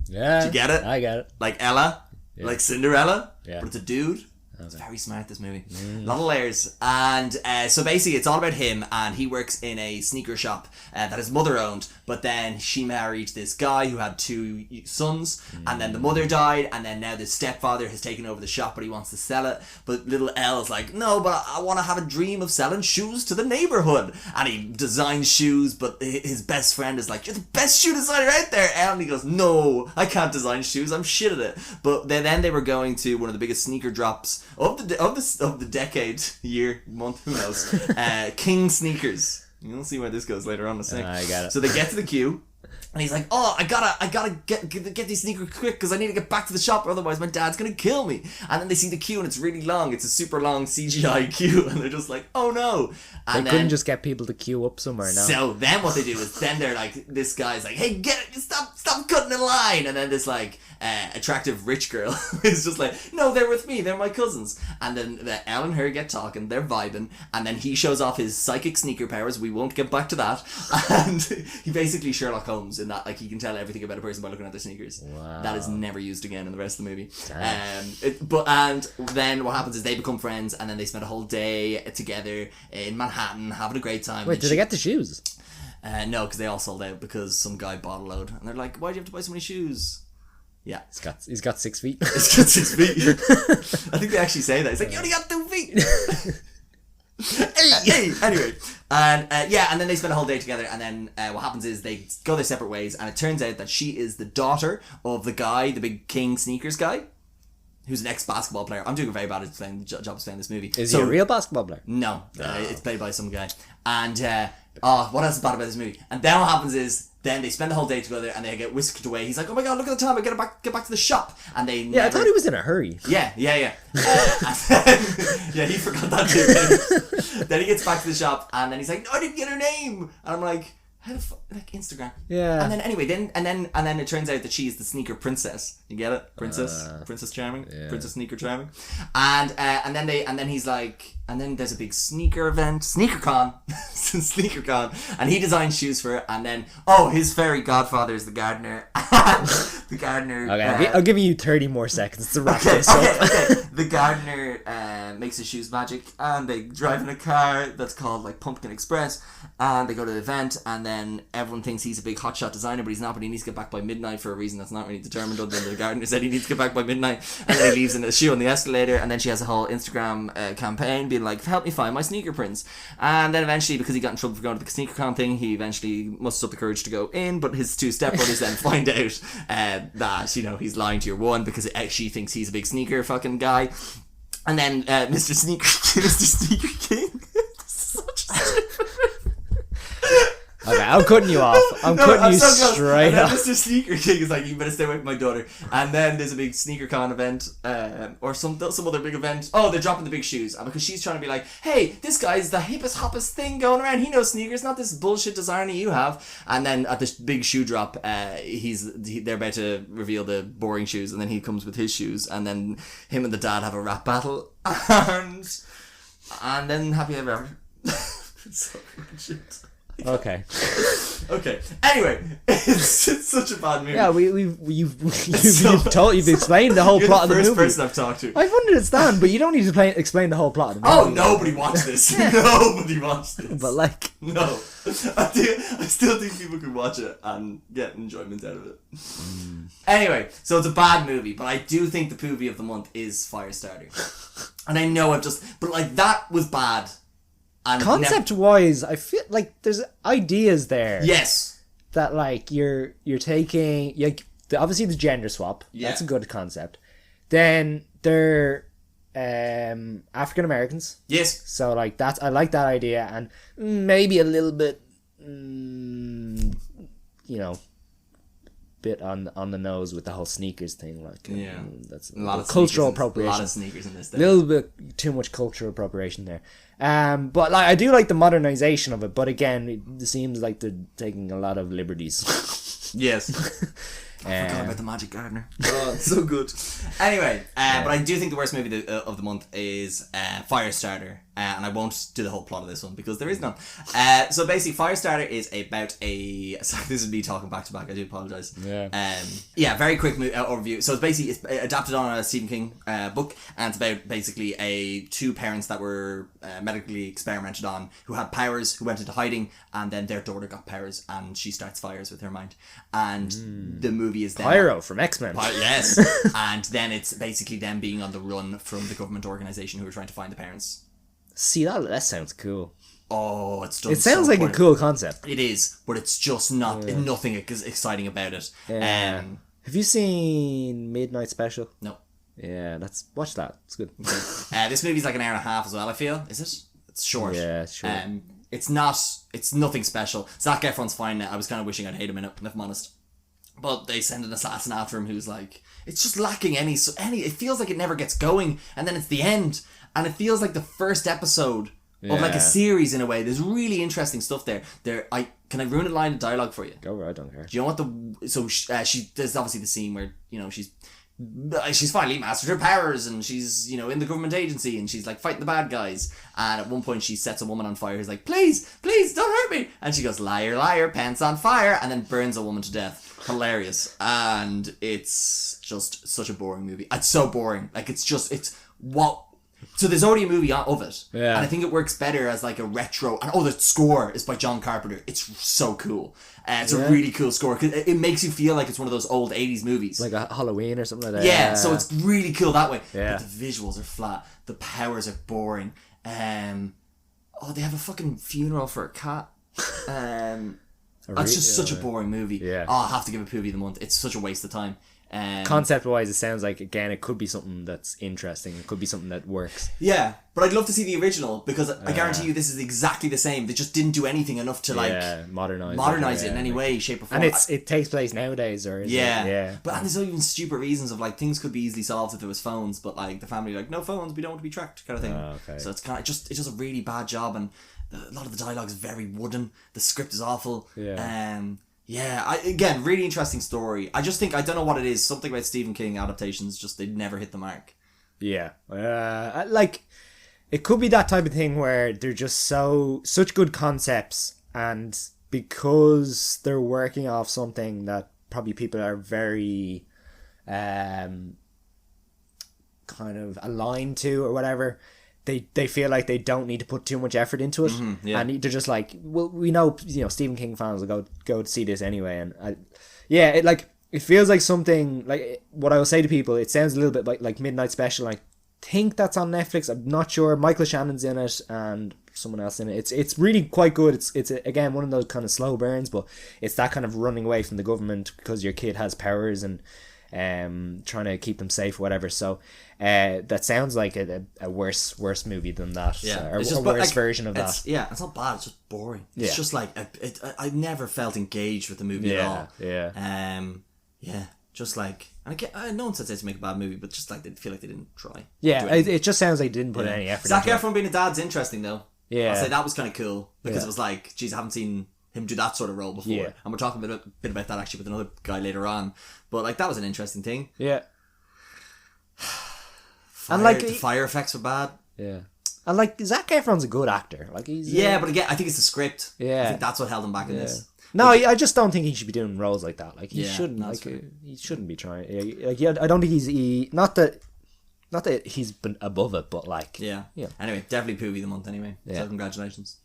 Yeah. Did you get it? I get it. Like Ella. Yeah. Like Cinderella. Yeah. But it's a dude. It's very smart, this movie. A lot of layers. And so basically it's all about him, and he works in a sneaker shop that his mother owned, but then she married this guy who had 2 sons, and then the mother died, and then now the stepfather has taken over the shop, but he wants to sell it. But little Elle's like, no, but I want to have a dream of selling shoes to the neighborhood. And he designs shoes, but his best friend is like, you're the best shoe designer out there, Elle. And he goes, no, I can't design shoes, I'm shit at it. But then they were going to one of the biggest sneaker drops of the decade, year, month, who knows, King Sneakers. You'll see where this goes later on in a sec. I got it. So they get to the queue, and he's like, oh, I gotta get these sneakers quick because I need to get back to the shop, or otherwise my dad's gonna kill me. And then they see the queue, and it's really long. It's a super long CGI queue, and they're just like, oh no. And they couldn't just get people to queue up somewhere now. So then what they do is then they're like, this guy's like, hey, stop cutting in line. And then this like attractive rich girl is just like, no, they're with me, they're my cousins. And then Elle and her get talking, they're vibing, and then he shows off his psychic sneaker powers. We won't get back to that. And he basically Sherlock Holmes in that, like, he can tell everything about a person by looking at their sneakers. Wow. That is never used again in the rest of the movie. And then what happens is they become friends, and then they spend a whole day together in Manhattan having a great time. Wait, did they get the shoes? No, because they all sold out because some guy bought a load, and they're like, why do you have to buy so many shoes? Yeah. He's got 6 feet. He's got 6 feet. I think they actually say that. He's like, you only got 2 feet. hey. Anyway, and and then they spend a whole day together, and then what happens is they go their separate ways, and it turns out that she is the daughter of the guy, the big King Sneakers guy, who's an ex-basketball player. I'm doing a very bad job explaining this movie. Is he a real basketball player? No, it's played by some guy. And what else is bad about this movie? And then what happens is, then they spend the whole day together, and they get whisked away. He's like, oh my god, look at the time, I gotta get back to the shop. And they I thought he was in a hurry. Yeah. And then, he forgot that too. Then he gets back to the shop, and then he's like, no, I didn't get her name. And I'm like, how the fuck, like, Instagram. Yeah. And then anyway, then it turns out that she's the sneaker princess. You get it? Princess Charming, Princess Sneaker Charming. And then he's like, and then there's a big sneaker event, SneakerCon, and he designs shoes for her. And then his fairy godfather is the gardener. The gardener. Okay, I'll give you 30 more seconds to wrap this up. Okay. The gardener makes his shoes magic, and they drive in a car that's called like Pumpkin Express, and they go to the event, and then everyone thinks he's a big hotshot designer, but he's not. But he needs to get back by midnight for a reason that's not really determined, other than the gardener said he needs to get back by midnight. And then he leaves in a shoe on the escalator, and then she has a whole Instagram campaign being like, help me find my sneaker prince. And then eventually, because he got in trouble for going to the SneakerCon thing, he eventually musters up the courage to go in, but his 2 stepbrothers then find out that, he's lying to your one, because she thinks he's a big sneaker fucking guy. And then Mr. Sneaker King. Such a Okay, I'm cutting you off. I'm cutting you so straight off. Mr. Sneaker King is like, you better stay away from my daughter. And then there's a big SneakerCon event, or some other big event. Oh, they're dropping the big shoes. And because she's trying to be like, hey, this guy's the hippest hoppest thing going around. He knows sneakers, not this bullshit designer you have. And then at the big shoe drop, they're about to reveal the boring shoes, and then he comes with his shoes, and then him and the dad have a rap battle, and then happy ever after. It's so shit. Okay. Okay. Anyway, it's such a bad movie. Yeah, you've explained the whole plot of the movie. You're the first person I've talked to. I understand, but you don't need to explain the whole plot of the movie. Oh, nobody watched this. Nobody watched this. But like, no, I still think people could watch it and get enjoyment out of it. Anyway, so it's a bad movie, but I do think the movie of the month is Firestarter. And I know but like that was bad. And concept-wise, I feel like there's ideas there. Yes. That like you're taking obviously the gender swap. Yeah. That's a good concept. Then they're African Americans. Yes. So like I like that idea, and maybe a little bit, bit on the nose with the whole sneakers thing. Like that's a lot of cultural appropriation. A lot of sneakers in this. A little bit too much cultural appropriation there. But like I do like the modernization of it, but again, it seems like they're taking a lot of liberties. Yes. I forgot about the Magic Gardener. Oh, it's so good. Anyway, but I do think the worst movie of the month is Firestarter, and I won't do the whole plot of this one because there is none. So basically, Firestarter is about sorry, this is me talking back to back. I do apologize. Yeah. Very quick overview. So it's adapted on a Stephen King book, and it's about basically two parents that were medically experimented on who had powers, who went into hiding, and then their daughter got powers, and she starts fires with her mind, and the movie is then Pyro from X-Men. Yes. And then it's basically them being on the run from the government organization who are trying to find the parents. See, that sounds cool. Oh, it's done. It sounds like a cool concept. It is, but it's just not nothing exciting about it. Have you seen Midnight Special? No. Yeah, watch that. It's good. This movie's like an hour and a half as well, I feel. Is it? It's short. Yeah, it's short. It's nothing special. Zac Efron's fine now. I was kind of wishing I'd hate him in it, if I'm honest. But they send an assassin after him who's like, it's just lacking any, it feels like it never gets going, and then it's the end, and it feels like the first episode of like a series in a way. There's really interesting stuff there. Can I ruin a line of dialogue for you? Go right, I don't care. Do you know what there's obviously the scene where, she's finally mastered her powers, and she's, in the government agency, and she's like fighting the bad guys, and at one point she sets a woman on fire who's like, please don't hurt me, and she goes, liar, liar, pants on fire, and then burns a woman to death. Hilarious. And it's just such a boring movie. It's so boring. Like, so there's already a movie of it, and I think it works better as like a retro. And the score is by John Carpenter. It's so cool. It's a really cool score because it makes you feel like it's one of those old 80s movies, like a Halloween or something like that. Yeah, so it's really cool that way. Yeah. But the visuals are flat. The powers are boring. They have a fucking funeral for a cat. It's just such a boring movie. Yeah. I'll have to give it movie of the month. It's such a waste of time. Concept-wise, it sounds like, again, it could be something that's interesting. It could be something that works. Yeah, but I'd love to see the original because I guarantee you this is exactly the same. They just didn't do anything enough to modernize it in any way, shape or form. And it takes place nowadays, or is it? Yeah. But and there's even stupid reasons of like things could be easily solved if there was phones, but like the family like, no phones, we don't want to be tracked, kind of thing. Okay. So it's kind of it does a really bad job, and a lot of the dialogue is very wooden. The script is awful. Again, really interesting story. I just think, I don't know what it is, something about Stephen King adaptations, just they never hit the mark. Yeah. It could be that type of thing where they're just such good concepts, and because they're working off something that probably people are very kind of aligned to or whatever, they feel like they don't need to put too much effort into it, and they're just like, well, we know Stephen King fans will go to see this anyway, and it feels like something like what I will say to people. It sounds a little bit like Midnight Special. I think that's on Netflix. I'm not sure. Michael Shannon's in it and someone else in it. It's really quite good. It's again one of those kind of slow burns, but it's that kind of running away from the government because your kid has powers, and trying to keep them safe or whatever. So that sounds like a worse movie than that. Yeah, or it's a just worse like, version of that. Yeah, it's not bad. It's just boring. It's just like I never felt engaged with the movie at all. Yeah. Just like, and again, no one says it's to make a bad movie, but just like they feel like they didn't try. Yeah, it just sounds like they didn't put any effort. Zac into Efron being a dad's interesting though. Yeah, I'll say that was kind of cool because it was like, geez, I haven't seen him do that sort of role before, and we're talking a bit about that actually with another guy later on. But like that was an interesting thing. Yeah, and like the fire effects were bad. Yeah. And like Zac Efron's a good actor, like he's but again, I think it's the script. Yeah, I think that's what held him back in this. No, I just don't think he should be doing roles like that. Like he shouldn't. Like he shouldn't be trying. Like I don't think he's not that he's been above it, but like yeah. Anyway, definitely Poovy the month. Anyway, so congratulations.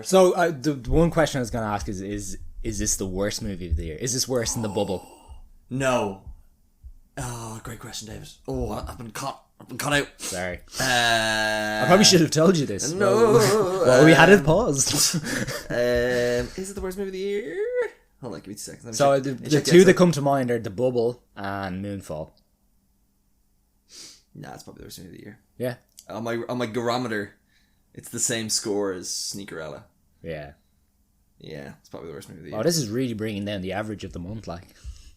So the one question I was going to ask is this the worst movie of the year? Is this worse than The Bubble? No. Oh, great question, David. Oh, I've been caught out. Sorry. I probably should have told you this. No. Well, we had it paused. Is it the worst movie of the year? Hold on, give me 2 seconds. So the two that come to mind are The Bubble and Moonfall. Nah, it's probably the worst movie of the year. Yeah. On my Garometer, it's the same score as Sneakerella. Yeah. Yeah, it's probably the worst movie of the year. Oh, this is really bringing down the average of the month, like.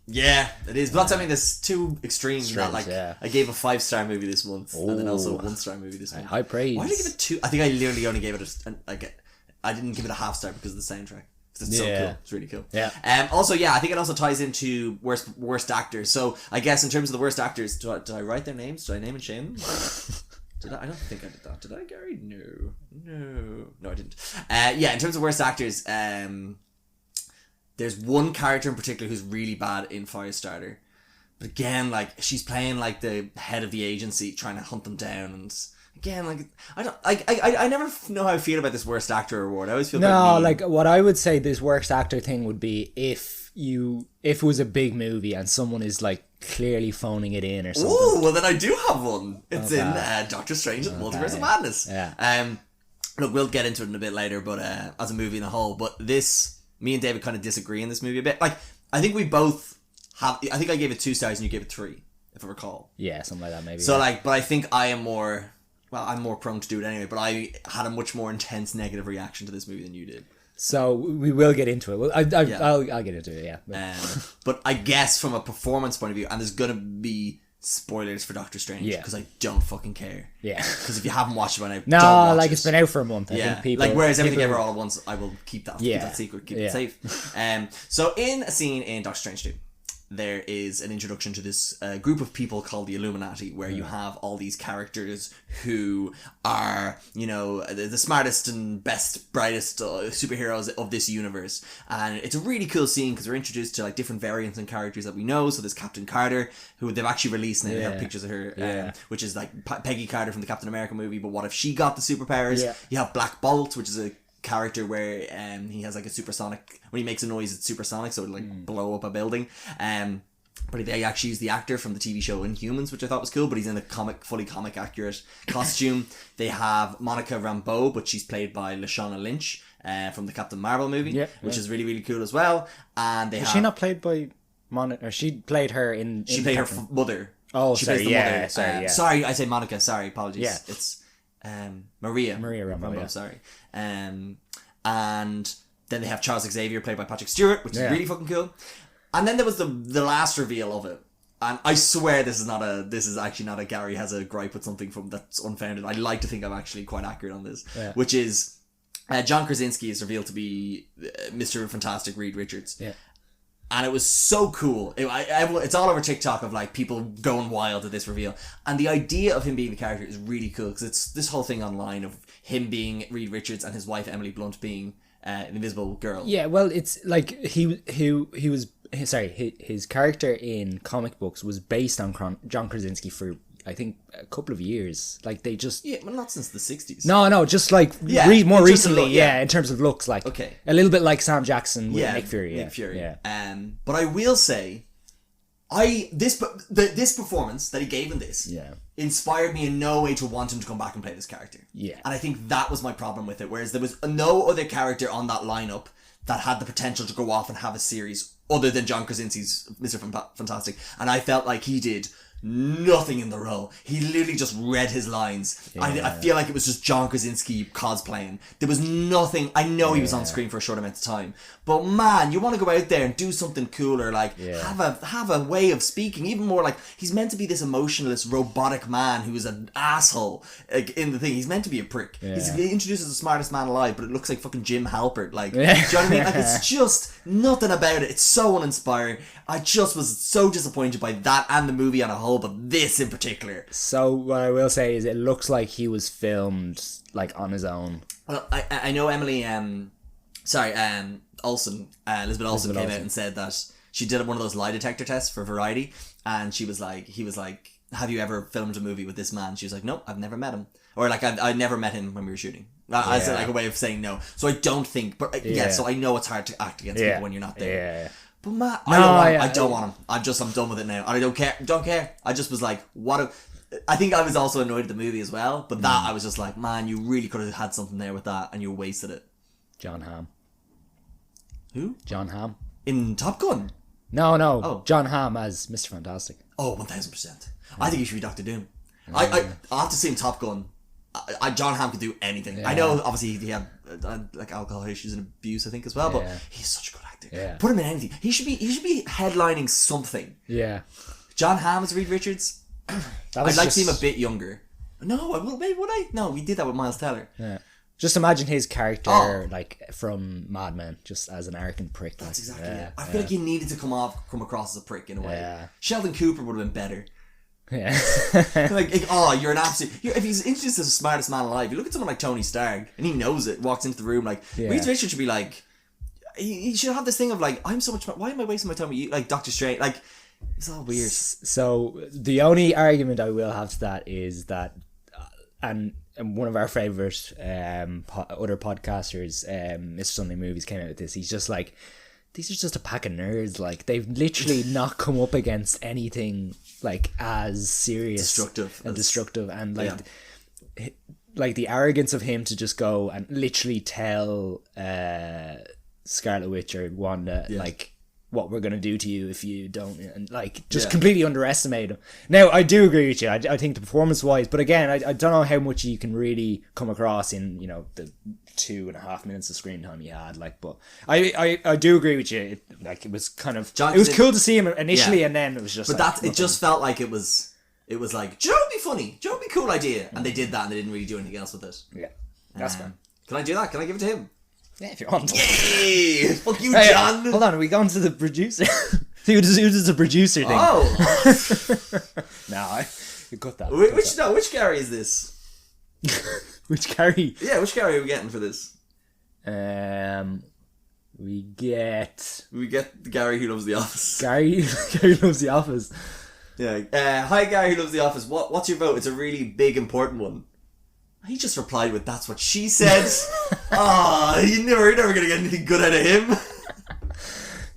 Yeah, it is. But that's, I mean, there's two extremes. That, like, I gave a 5-star movie this month, and then also a 1-star movie this month. High praise. Why did I give it 2? I think I literally only gave it I didn't give it a half star because of the soundtrack. It's so cool. It's really cool. Yeah. Also, I think it also ties into worst actors. So I guess in terms of the worst actors, did I write their names? Did I name and shame them? Did I? I don't think I did that. Did I, Gary? No, I didn't. In terms of worst actors, there's one character in particular who's really bad in Firestarter. But again, like, she's playing like the head of the agency, trying to hunt them down, and again, like, I never know how I feel about this worst actor award. I always feel like what I would say this worst actor thing would be if it was a big movie and someone is like clearly phoning it in or something. Oh, well then I do have one. It's in Doctor Strange and the Multiverse of Madness. Yeah. Look, we'll get into it in a bit later, but as a movie in a whole, but me and David kind of disagree in this movie a bit. Like, I think we both have. I think I gave it 2 stars and you gave it 3, if I recall. Yeah, something like that maybe. So but I think I am more. Well, I'm more prone to do it anyway. But I had a much more intense negative reaction to this movie than you did. So we will get into it. Well, I'll get into it. Yeah. But I guess from a performance point of view, and there's gonna be spoilers for Doctor Strange because I don't fucking care. Yeah. Because if you haven't watched it by now, no, don't watch like it. It's been out for a month. I think people, like whereas everything ever all at once, I will keep that secret, keep it safe. So in a scene in Doctor Strange 2, there is an introduction to this group of people called the Illuminati, where you have all these characters who are, the smartest and best, brightest superheroes of this universe. And it's a really cool scene because we're introduced to like different variants and characters that we know. So there's Captain Carter, who they've actually released, and they have pictures of her, which is like Peggy Carter from the Captain America movie. But what if she got the superpowers? Yeah. You have Black Bolt, which is a character where he has like a supersonic, when he makes a noise it's supersonic, so it like blow up a building. But they actually use the actor from the TV show Inhumans, which I thought was cool, but he's in a fully comic accurate costume. They have Monica Rambeau, but she's played by Lashana Lynch from the Captain Marvel movie, which is really, really cool as well. And they she not played by Monica, or she played her in she played her mother. Oh, she sorry, plays the mother. Sorry, I say Monica, sorry, apologies. Yeah. It's Maria Rambeau, sorry. And then they have Charles Xavier played by Patrick Stewart, which is really fucking cool. And then there was the last reveal of it, and I swear this is actually not a Gary has a gripe with something from that's unfounded. I like to think I'm actually quite accurate on this, which is John Krasinski is revealed to be Mr. Fantastic Reed Richards. Yeah. And it was so cool. It's all over TikTok of like people going wild at this reveal. And the idea of him being the character is really cool because it's this whole thing online of him being Reed Richards and his wife Emily Blunt being an Invisible Girl. Yeah, well, it's like he was. Sorry, his character in comic books was based on John Krasinski for I think a couple of years. Like they just well, not since the 60s. No, just like more recently. In terms of looks, like a little bit like Sam Jackson with Nick Fury. Nick Fury. But I will say, this performance that he gave in this inspired me in no way to want him to come back and play this character. Yeah, and I think that was my problem with it. Whereas there was no other character on that lineup that had the potential to go off and have a series other than John Krasinski's Mr. Fantastic, and I felt like he did nothing in the role. He literally just read his lines. I feel like it was just John Krasinski cosplaying. There was nothing. I know he was on screen for a short amount of time, but man, you want to go out there and do something cooler, like have a way of speaking, even more like he's meant to be this emotionless robotic man who is an asshole, like, in the thing. He's meant to be a prick. He's introduced as the smartest man alive, but it looks like fucking Jim Halpert, like, do you know what I mean? Like, it's just nothing about it. It's so uninspiring. I just was so disappointed by that and the movie on a whole, but this in particular. So what I will say is it looks like he was filmed like on his own. Well, I know Emily Olsen, Elizabeth Olsen came out and said that she did one of those lie detector tests for Variety, and he was like, have you ever filmed a movie with this man? She was like, no, I've never met him, or like I never met him when we were shooting. I said, like, a way of saying no. So I don't think, but so I know it's hard to act against people when you're not there. But Matt, I don't want him. I'm done with it now. I don't care. I just was like, I think I was also annoyed at the movie as well, but that I was just like, man, you really could have had something there with that, and you wasted it. John Hamm. Who? John Hamm. In Top Gun? No. Oh. John Hamm as Mr. Fantastic. Oh, 1000%. I think he should be Dr. Doom. I'll have to see him Top Gun. John Hamm could do anything. Yeah. I know, obviously, he had like alcohol issues and abuse, I think, as well, but he's such a good actor. Yeah. Put him in anything. He should be headlining something. Yeah. John Hamm as Reed Richards. I'd like to see him a bit younger. No, I will. Maybe would I? No, we did that with Miles Teller. Yeah. Just imagine his character, like from Mad Men, just as an arrogant prick. That's exactly it. I feel like he needed to come across as a prick in a way. Yeah. Sheldon Cooper would have been better. Yeah. You're an absolute. If he's introduced as the smartest man alive, you look at someone like Tony Stark, and he knows it. Walks into the room like Reed Richards should be like. He should have this thing of like, I'm so much. Why am I wasting my time with you? Like Doctor Strange. Like, it's all weird. So the only argument I will have to that is that, and one of our favourite other podcasters, Mr. Sunday Movies, came out with this. He's just like, these are just a pack of nerds. Like, they've literally not come up against anything like as serious, destructive, and like the arrogance of him to just go and literally tell Scarlet Witch or Wanda like what we're gonna do to you if you don't, and like just completely underestimate him. Now I do agree with you. I think the performance wise, but again, I don't know how much you can really come across in the 2.5 minutes of screen time he had. Like, but I do agree with you. It was kind of it was cool to see him initially, and then it was just. But it just felt like it was like, Joe would be funny. Joe would be a cool idea, and they did that, and they didn't really do anything else with it. Yeah, that's fine. Can I do that? Can I give it to him? Yeah, if you want. Yay! Fuck you, John! Hold on, are we going to the producer? who does the producer thing? Oh! No, you got that. Which Gary is this? Which Gary? Yeah, which Gary are we getting for this? We get the Gary who loves The Office. Gary loves The Office. Yeah. Hi, Gary who loves The Office. What's your vote? It's a really big, important one. He just replied with, "That's what she said." You're never going to get anything good out of him.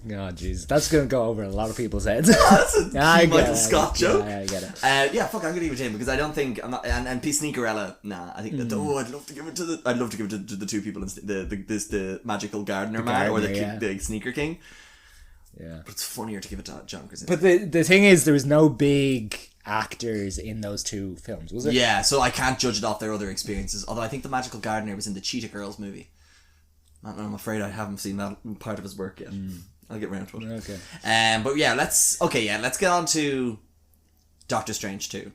Oh, jeez. That's going to go over a lot of people's heads. That's a Michael Scott joke. Yeah, I get it. I'm going to give it to him because I don't think, I'm not, and Sneakerella, I think that, I'd love to give it to the two people, the magical gardener man or the sneaker king. Yeah. But it's funnier to give it to John Krasinski. But the thing is, there was no big actors in those two films, was it? Yeah, so I can't judge it off their other experiences, although I think the magical gardener was in the Cheetah Girls movie. I'm afraid I haven't seen that part of his work yet. I'll get around to it. Okay. But yeah, let's get on to Doctor Strange 2.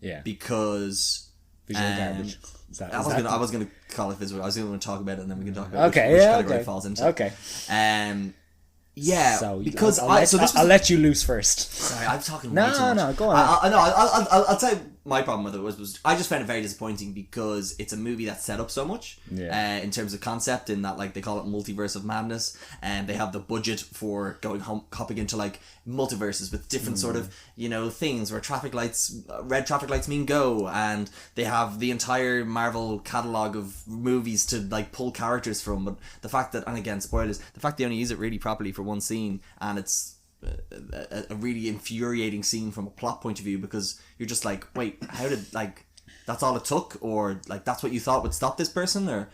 Yeah. Because visual garbage. I was gonna call it visual. I was gonna talk about it and then we can talk about which category it falls into. Okay. Yeah, so because I'll let you loose first. Sorry, I'm talking way too much. No, go on. I'll tell you my problem with it was I just found it very disappointing because it's a movie that set up so much in terms of concept, in that like they call it Multiverse of Madness, and they have the budget for hopping into like multiverses with different sort of things where red traffic lights mean go, and they have the entire Marvel catalogue of movies to like pull characters from. But the fact that, and again spoilers, the fact they only use it really properly for one scene, and it's a really infuriating scene from a plot point of view, because you're just like, wait, how did, like, that's all it took, or like that's what you thought would stop this person, or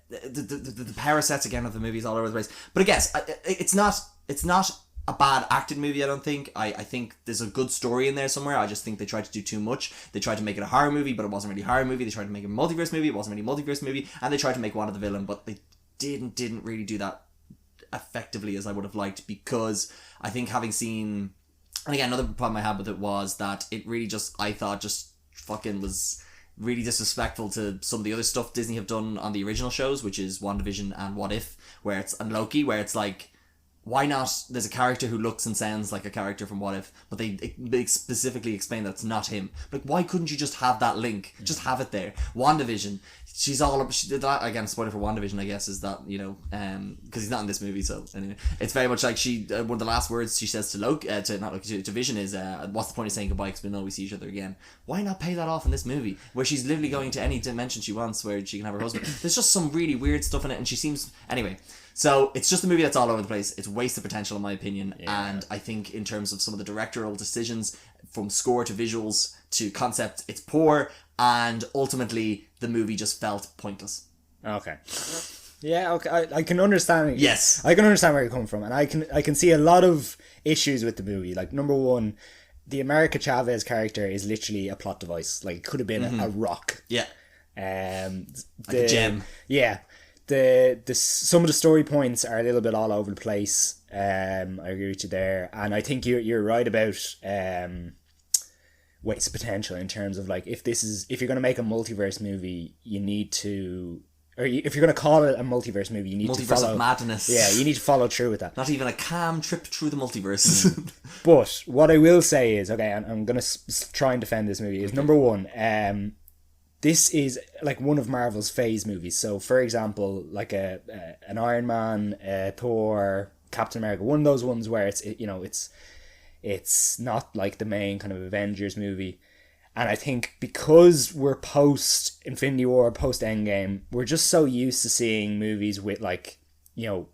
the power sets again of the movies all over the place. But I guess it's not it's not a bad acted movie, I don't think. I think there's a good story in there somewhere. I just think they tried to do too much. They tried to make it a horror movie, but it wasn't really a horror movie. They tried to make it a multiverse movie, it wasn't really a multiverse movie. And they tried to make Wanda the villain, but they didn't really do that effectively as I would have liked, because I think having seen... And again, another problem I had with it was that it really just, I thought, just fucking was really disrespectful to some of the other stuff Disney have done on the original shows, which is WandaVision and What If, and Loki, where it's like, why not? There's a character who looks and sounds like a character from What If, but they specifically explain that it's not him. Like, why couldn't you just have that link? Just have it there. WandaVision, she did that, again, spoiler for WandaVision, I guess, is that, you know, because he's not in this movie, so anyway, it's very much like one of the last words she says to Loki, to Vision is, what's the point of saying goodbye, because we know we see each other again. Why not pay that off in this movie, where she's literally going to any dimension she wants, where she can have her husband? There's just some really weird stuff in it, and she seems... Anyway... So, it's just a movie that's all over the place. It's wasted potential, in my opinion. Yeah. And I think in terms of some of the directorial decisions, from score to visuals to concept, it's poor. And ultimately, the movie just felt pointless. Okay. Yeah, okay. I can understand it. Yes. I can understand where you're coming from. And I can see a lot of issues with the movie. Like, number one, the America Chavez character is literally a plot device. Like, it could have been a rock. Yeah. Like a gem. Yeah. The some of the story points are a little bit all over the place. I agree with you there, and I think you're right about wasted potential in terms of, like, if you're going to make a multiverse movie, you need to, if you're going to call it a multiverse movie, you need to follow... Multiverse of madness. Yeah, you need to follow through with that. Not even a calm trip through the multiverse. But what I will say is, okay, I'm going to try and defend this movie, is number one, this is like one of Marvel's phase movies. So, for example, like an Iron Man, Thor, Captain America, one of those ones where it's not like the main kind of Avengers movie. And I think because we're post Infinity War, post Endgame, we're just so used to seeing movies with, like, you know,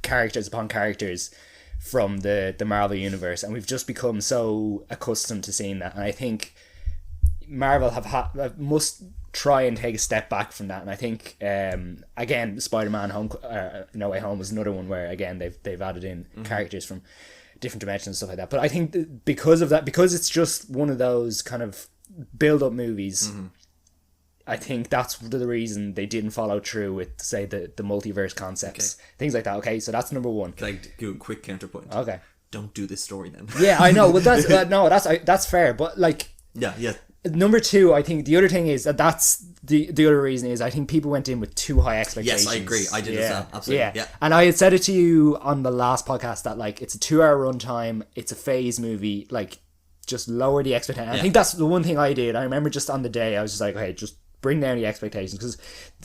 characters upon characters from the Marvel universe, and we've just become so accustomed to seeing that. And I think Marvel must try and take a step back from that. And I think again, Spider-Man No Way Home was another one where, again, they've added in characters from different dimensions and stuff like that. But I think because of that, because it's just one of those kind of build-up movies, I think that's the reason they didn't follow through with, say, the multiverse concepts, things like that. Okay, so that's number one. Can I do a quick counterpoint? Okay. Don't do this story then. Yeah, I know. Well, that's fair. But, like, yeah. Number two, I think the other thing is that's the other reason is I think people went in with too high expectations. Yes, I agree. I did as well. Absolutely. Yeah. And I had said it to you on the last podcast that, like, it's a 2-hour runtime. It's a phase movie. Like, just lower the expectation. I think that's the one thing I did. I remember just on the day, I was just like, okay, just bring down the expectations, because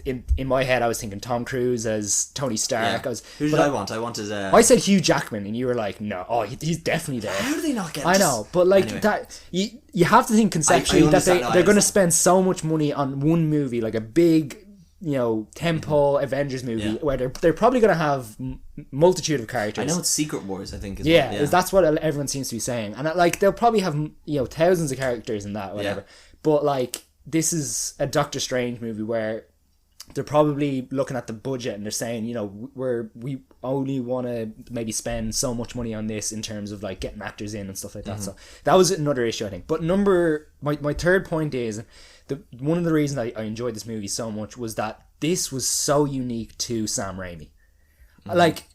in my head I was thinking Tom Cruise as Tony Stark. Yeah. Who did I want? I said Hugh Jackman, and you were like, no, he's definitely there. How do they not get? I know, but like anyway. That you have to think conceptually that they're going to spend so much money on one movie, like a big, you know, tentpole Avengers movie, where they're probably going to have multitude of characters. I know it's Secret Wars, I think. That's what everyone seems to be saying, and like they'll probably have, you know, thousands of characters in that, whatever. But like, this is a Doctor Strange movie where they're probably looking at the budget and they're saying, you know, we only want to maybe spend so much money on this in terms of, like, getting actors in and stuff like that. So that was another issue, I think. But my third point is, one of the reasons I enjoyed this movie so much was that this was so unique to Sam Raimi. Like,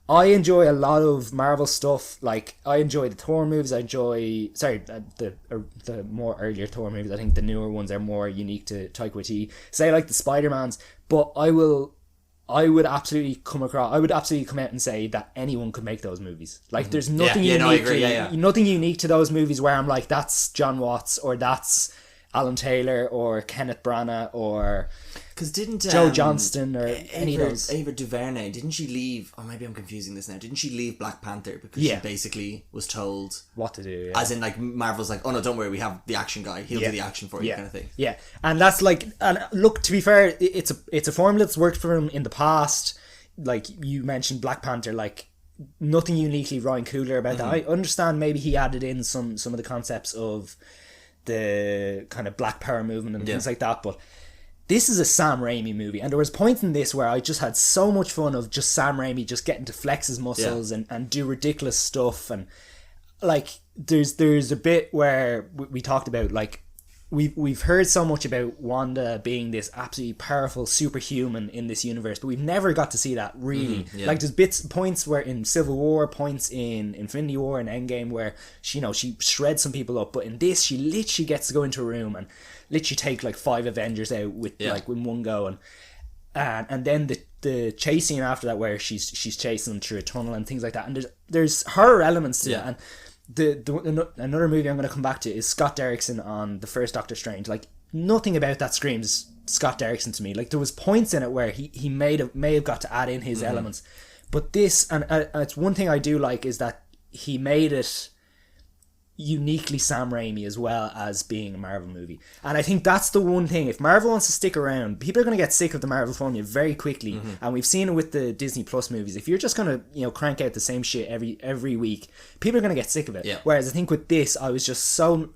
I enjoy a lot of Marvel stuff. Like, I enjoy the Thor movies. I enjoy... the more earlier Thor movies. I think the newer ones are more unique to Taika Waititi. Say, like, the Spider-Mans. But I would absolutely come out and say that anyone could make those movies. Like, there's nothing nothing unique to those movies where I'm like, that's John Watts, or that's Alan Taylor, or Kenneth Branagh, or... Because didn't Joe Johnston or any of those. Ava DuVernay, didn't she leave? Or maybe I'm confusing this now. Didn't she leave Black Panther because she basically was told what to do? As in, like, Marvel's like, oh no, don't worry, we have the action guy. He'll do the action for you, kind of thing. Yeah, and that's like, and look, to be fair, it's a formula that's worked for him in the past. Like you mentioned, Black Panther, like, nothing uniquely Ryan Coogler about that. I understand maybe he added in some of the concepts of the kind of Black Power movement and things like that, but this is a Sam Raimi movie, and there was points in this where I just had so much fun of just Sam Raimi just getting to flex his muscles and do ridiculous stuff. And like there's a bit where we talked about, like, we've heard so much about Wanda being this absolutely powerful superhuman in this universe, but we've never got to see that really. Like there's points where in Civil War, points in Infinity War and Endgame where she shreds some people up, but in this she literally gets to go into a room and literally take like 5 Avengers out with like in one go, and then the chase scene after that where she's chasing them through a tunnel and things like that, and there's horror elements to it. And another movie I'm going to come back to is Scott Derrickson on the first Doctor Strange. Like nothing about that screams Scott Derrickson to me. Like there was points in it where he may have got to add in his elements, but this, and it's one thing I do like, is that he made it uniquely Sam Raimi as well as being a Marvel movie. And I think that's the one thing, if Marvel wants to stick around, people are going to get sick of the Marvel formula very quickly. And we've seen it with the Disney Plus movies. If you're just going to crank out the same shit every week, people are going to get sick of it. Whereas I think with this, I was just so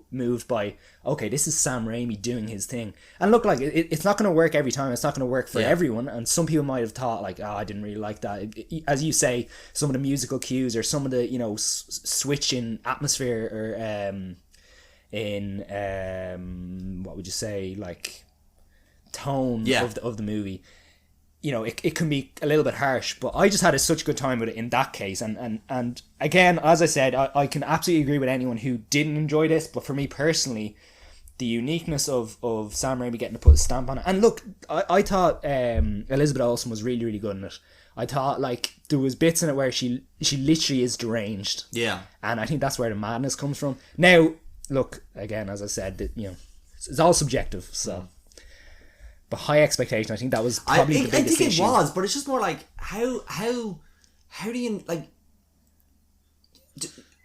moved by, okay, this is Sam Raimi doing his thing. And look, like it's not going to work every time. It's not going to work for everyone. And some people might have thought like, I didn't really like that. As you say, some of the musical cues or some of the switch in atmosphere or what would you say, like tone of the movie. It can be a little bit harsh, but I just had such a good time with it in that case. And again, as I said, I can absolutely agree with anyone who didn't enjoy this, but for me personally, the uniqueness of Sam Raimi getting to put a stamp on it. And look, I thought Elizabeth Olsen was really, really good in it. I thought like there was bits in it where she literally is deranged. Yeah. And I think that's where the madness comes from. Now, look, again, as I said, that it's all subjective, so... But high expectation, I think that was probably the biggest issue. I think it was, but it's just more like how do you like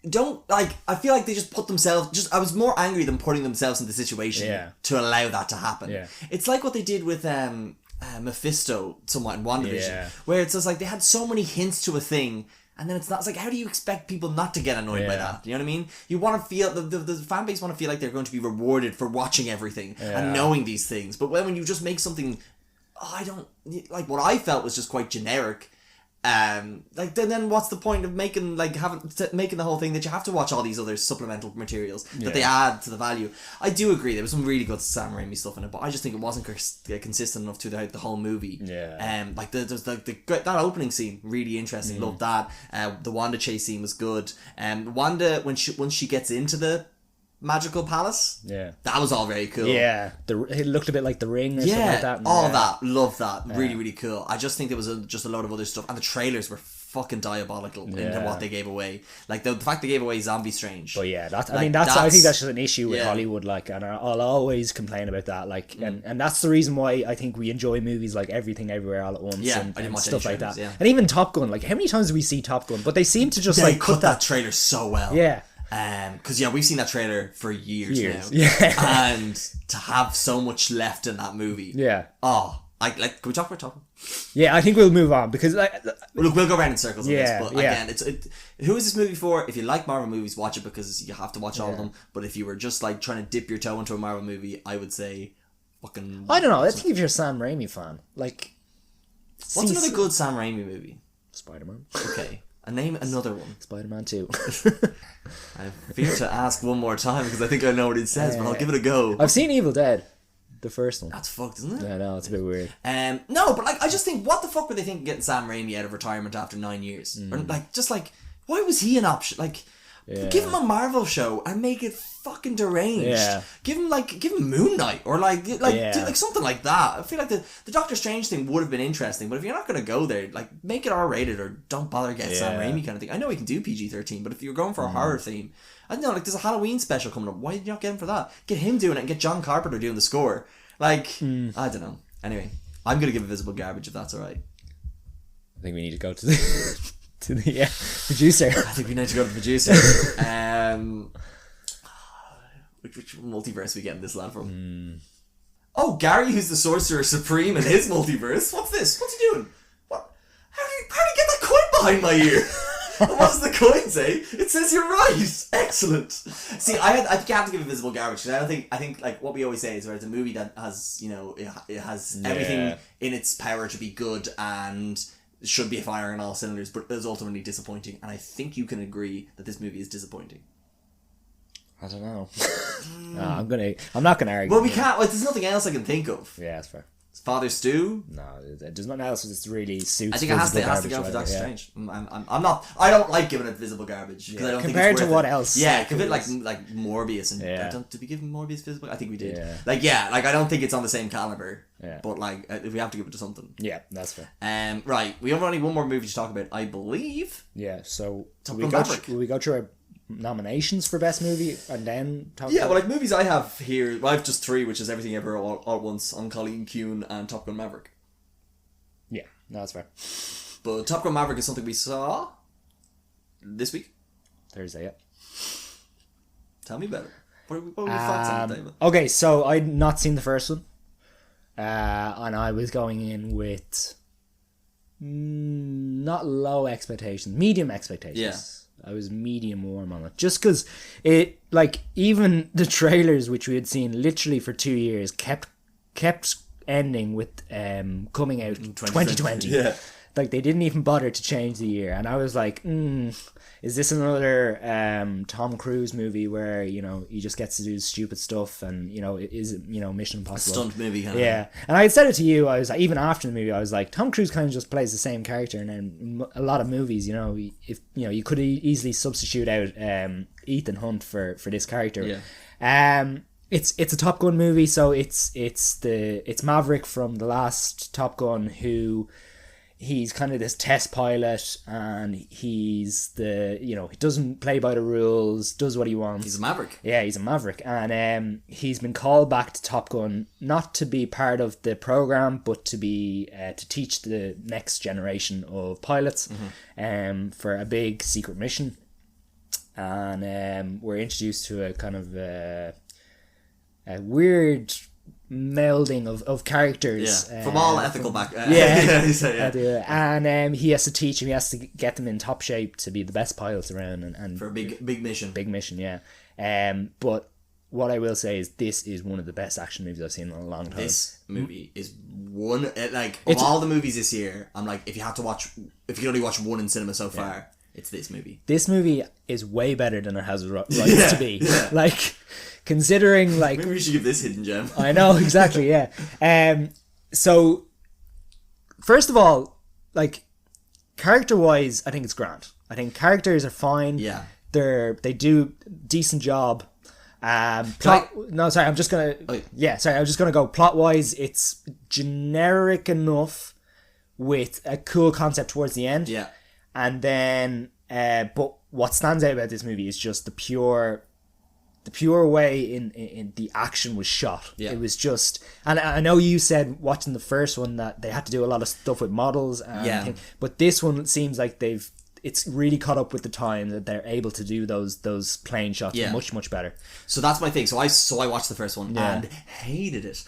don't like, I feel like they just put themselves, I was more angry than putting themselves in the situation to allow that to happen. Yeah. It's like what they did with Mephisto somewhat in WandaVision, where it's just like they had so many hints to a thing. And then it's like, how do you expect people not to get annoyed by that? You know what I mean? You want to feel, the fan base want to feel like they're going to be rewarded for watching everything and knowing these things. But when you just make something, what I felt was just quite generic. Then what's the point of making the whole thing that you have to watch all these other supplemental materials that they add to the value? I do agree there was some really good Sam Raimi stuff in it, but I just think it wasn't consistent enough throughout the whole movie. There's that opening scene, really interesting. Loved that. The Wanda chase scene was good. Wanda, once she gets into the magical palace, that was all very cool. It looked a bit like The Ring or something like that. All that, love that. Really, really cool. I just think there was just a load of other stuff, and the trailers were fucking diabolical into what they gave away. Like the fact they gave away Zombie Strange. But yeah, I think that's just an issue with Hollywood. Like, and I'll always complain about that. Like, and that's the reason why I think we enjoy movies like Everything Everywhere All at Once and stuff like that. And even Top Gun. Like, how many times do we see Top Gun? But they seem to just cut that trailer so well. Yeah. Because we've seen that trailer for years now, and to have so much left in that movie, can we talk about Top Gun? I think we'll move on because we'll go around in circles on this, but again, who is this movie for? If you like Marvel movies, watch it because you have to watch all of them. But if you were just like trying to dip your toe into a Marvel movie, I would say fucking, I don't know, I think if you're a Sam Raimi fan, like, what's another good Sam Raimi movie? Spider-Man. Okay. And name another one. Spider-Man 2. I fear to ask one more time because I think I know what it says, but I'll give it a go. I've seen Evil Dead, the first one. That's fucked, isn't it? Yeah, no, it's a bit weird. No, but like, I just think, what the fuck were they thinking getting Sam Raimi out of retirement after 9 years? Or why was he an option? Like, give him a Marvel show and make it fucking deranged. Yeah. Give him Moon Knight or do something like that. I feel like the Doctor Strange thing would have been interesting, but if you're not going to go there, like, make it R-rated or don't bother getting Sam Raimi kind of thing. I know he can do PG-13, but if you're going for a horror theme, I don't know, like, there's a Halloween special coming up. Why did you not get him for that? Get him doing it and get John Carpenter doing the score. Like, I don't know. Anyway, I'm going to give Invisible garbage if that's alright. I think we need to go to the... to the producer. I think we need to go to the producer. Which multiverse are we getting this lad from? Oh, Gary, who's the Sorcerer Supreme in his multiverse. What's this? What's he doing? What? How do you get that coin behind my ear? What does the coin say? It says you're right. Excellent. See, I think you have to give Invisible garbage because I think like what we always say is where it's a movie that has, you know, it has everything in its power to be good and should be firing on all cylinders, but is ultimately disappointing. And I think you can agree that this movie is disappointing. I don't know. No, I'm not gonna argue. Well, we can't. Like, there's nothing else I can think of. Yeah, that's fair. Father Stew? No, there's nothing else that's really suits. I think it has to go for Doctor Strange. I'm not. I don't like giving it visible garbage because I don't compared think it's to what it. else. Yeah, give it like Morbius and did we give Morbius visible? I think we did. Yeah. Like I don't think it's on the same caliber. Yeah. But like if we have to give it to something. Yeah, that's fair. Right. We have only one more movie to talk about, I believe. Yeah. So Top will we go through our nominations for best movie and then talk well, like movies I have here, I have just 3, which is Everything Ever All at Once, on Caílin Ciúin, and Top Gun Maverick. Yeah, no, that's fair. But Top Gun Maverick is something we saw this week. Thursday, yeah. Tell me about it. What were your thoughts on it, David? Okay, so I'd not seen the first one, and I was going in with not low expectations, medium expectations. Yeah. I was medium warm on it. Just because it, like, even the trailers, which we had seen literally for 2 years, kept ending with coming out in 2020. Yeah. Like, they didn't even bother to change the year. And I was like, is this another Tom Cruise movie where, you know, he just gets to do stupid stuff and, you know, is it, you know, Mission Impossible? Stunt movie, kind of. Yeah. And I had said it to you, I was like, even after the movie, I was like, Tom Cruise kind of just plays the same character. And then a lot of movies, you know, if, you know, you could easily substitute out Ethan Hunt for this character. Yeah. It's a Top Gun movie, so it's Maverick from the last Top Gun who... He's kind of this test pilot, and he's he doesn't play by the rules, does what he wants. He's a maverick. Yeah, he's a maverick. And he's been called back to Top Gun, not to be part of the program, but to be to teach the next generation of pilots for a big secret mission. And we're introduced to a kind of a weird melding of characters from all ethical backgrounds. And he has to teach him, he has to get them in top shape to be the best pilots around and for a big mission. But what I will say is this is one of the best action movies I've seen in a long time. This movie is one, like, of all the movies this year, I'm like, if you can only watch one in cinema so far, it's this movie. This movie is way better than it has rights to be. Like, considering, like... Maybe we should give this hidden gem. I know, exactly, yeah. So, first of all, like, character-wise, I think it's grand. I think characters are fine. Yeah. They do decent job. I was just gonna go plot-wise. It's generic enough with a cool concept towards the end. Yeah. And then, but what stands out about this movie is just the pure way in the action was shot. Yeah. It was just, and I know you said watching the first one that they had to do a lot of stuff with models and but this one seems like it's really caught up with the time that they're able to do those plane shots much better. So that's my thing. So I watched the first one and hated it,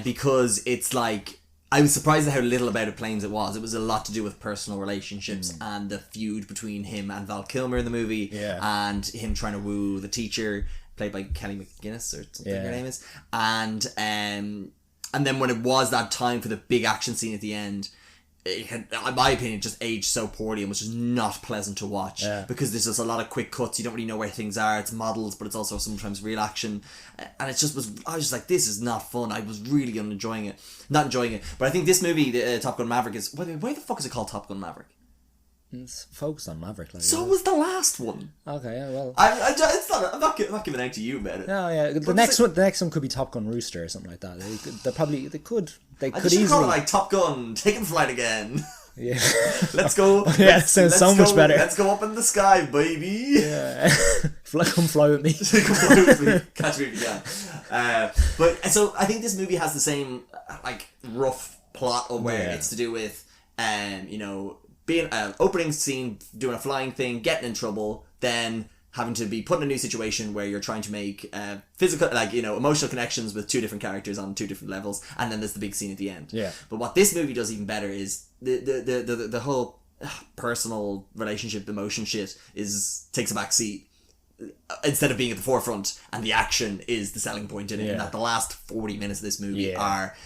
because it's like, I was surprised at how little about it planes it was. It was a lot to do with personal relationships and the feud between him and Val Kilmer in the movie, and him trying to woo the teacher played by Kelly McGuinness or something her name is, and then when it was that time for the big action scene at the end, it had, in my opinion, just aged so poorly and was just not pleasant to watch, because there's just a lot of quick cuts. You don't really know where things are. It's models, but it's also sometimes real action, and I was just like, this is not fun. I was really not enjoying it. But I think this movie, Top Gun Maverick, is why the fuck is it called Top Gun Maverick? It's focused on Maverick. Like, so was the last one. Okay, yeah, well, I'm not giving out to you about it. No, yeah, the next one could be Top Gun Rooster or something like that. They could easily call it like Top Gun, taking flight again. Yeah, let's go. Yeah, it sounds so much better. Let's go up in the sky, baby. Yeah, come fly with me. Come fly with me. Catch me if you can. But so I think this movie has the same like rough plot of where it's to do with being an opening scene, doing a flying thing, getting in trouble, then having to be put in a new situation where you're trying to make physical, emotional connections with two different characters on two different levels, and then there's the big scene at the end. Yeah. But what this movie does even better is the whole personal relationship emotion shit takes a back seat instead of being at the forefront, and the action is the selling point in it, and that the last 40 minutes of this movie are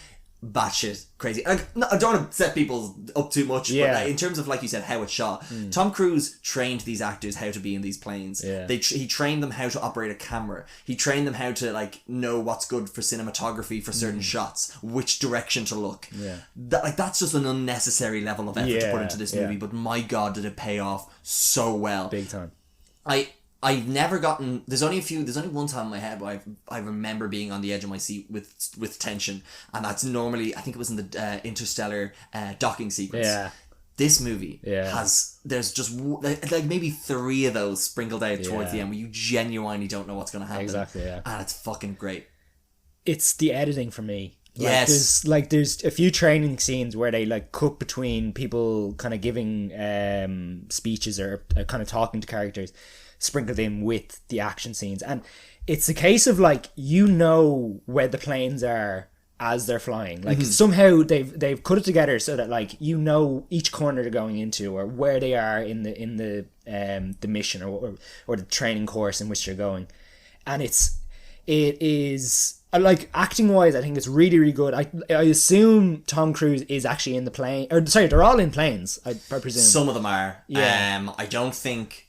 batshit crazy. I don't want to set people up too much, but in terms of, like you said, how it's shot, Tom Cruise trained these actors how to be in these planes. He trained them how to operate a camera. He trained them how to like know what's good for cinematography for certain shots, which direction to look. That's just an unnecessary level of effort to put into this movie, but my god, did it pay off so well. Big time. I've never gotten. There's only one time in my head where I remember being on the edge of my seat with tension, and that's normally, I think it was in the Interstellar docking sequence. This movie there's just like maybe 3 of those sprinkled out towards the end where you genuinely don't know what's going to happen. Exactly. Yeah. And it's fucking great. It's the editing for me. Yes. There's a few training scenes where they like cut between people kind of giving speeches or kind of talking to characters, sprinkled in with the action scenes, and it's a case of like, you know where the planes are as they're flying, like somehow they've cut it together so that like, you know, each corner they're going into or where they are in the mission or the training course in which they're going, and it is like, acting wise, I think it's really, really good. I assume Tom Cruise is actually in the plane, or sorry, they're all in planes, I presume. Some of them are. I don't think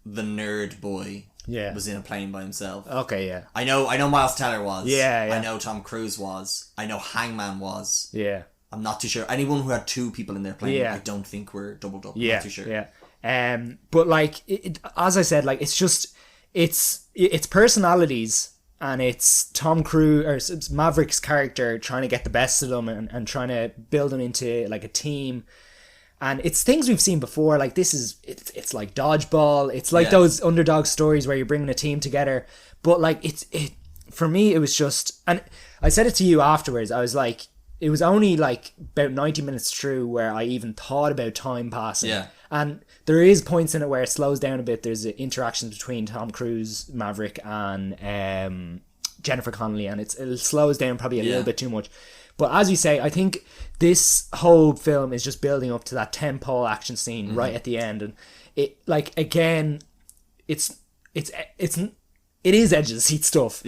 the nerd boy was in a plane by himself. Okay, yeah. I know Miles Teller was. Yeah. I know Tom Cruise was. I know Hangman was. Yeah. I'm not too sure. Anyone who had 2 people in their plane, I don't think were doubled up. Yeah. I'm not too sure. Yeah. But like, as I said, like, it's just, it's personalities, and it's Tom Cruise, or it's Maverick's character trying to get the best of them and trying to build them into like a team. And it's things we've seen before, like it's like dodgeball, it's like those underdog stories where you're bringing a team together. But like, for me, it was just, and I said it to you afterwards, I was like, it was only like about 90 minutes through where I even thought about time passing. And there is points in it where it slows down a bit. There's interactions between Tom Cruise, Maverick, and Jennifer Connelly, and it slows down probably a little bit too much. But as you say, I think this whole film is just building up to that tentpole action scene right at the end, and it, like, again, it is edge of the seat stuff.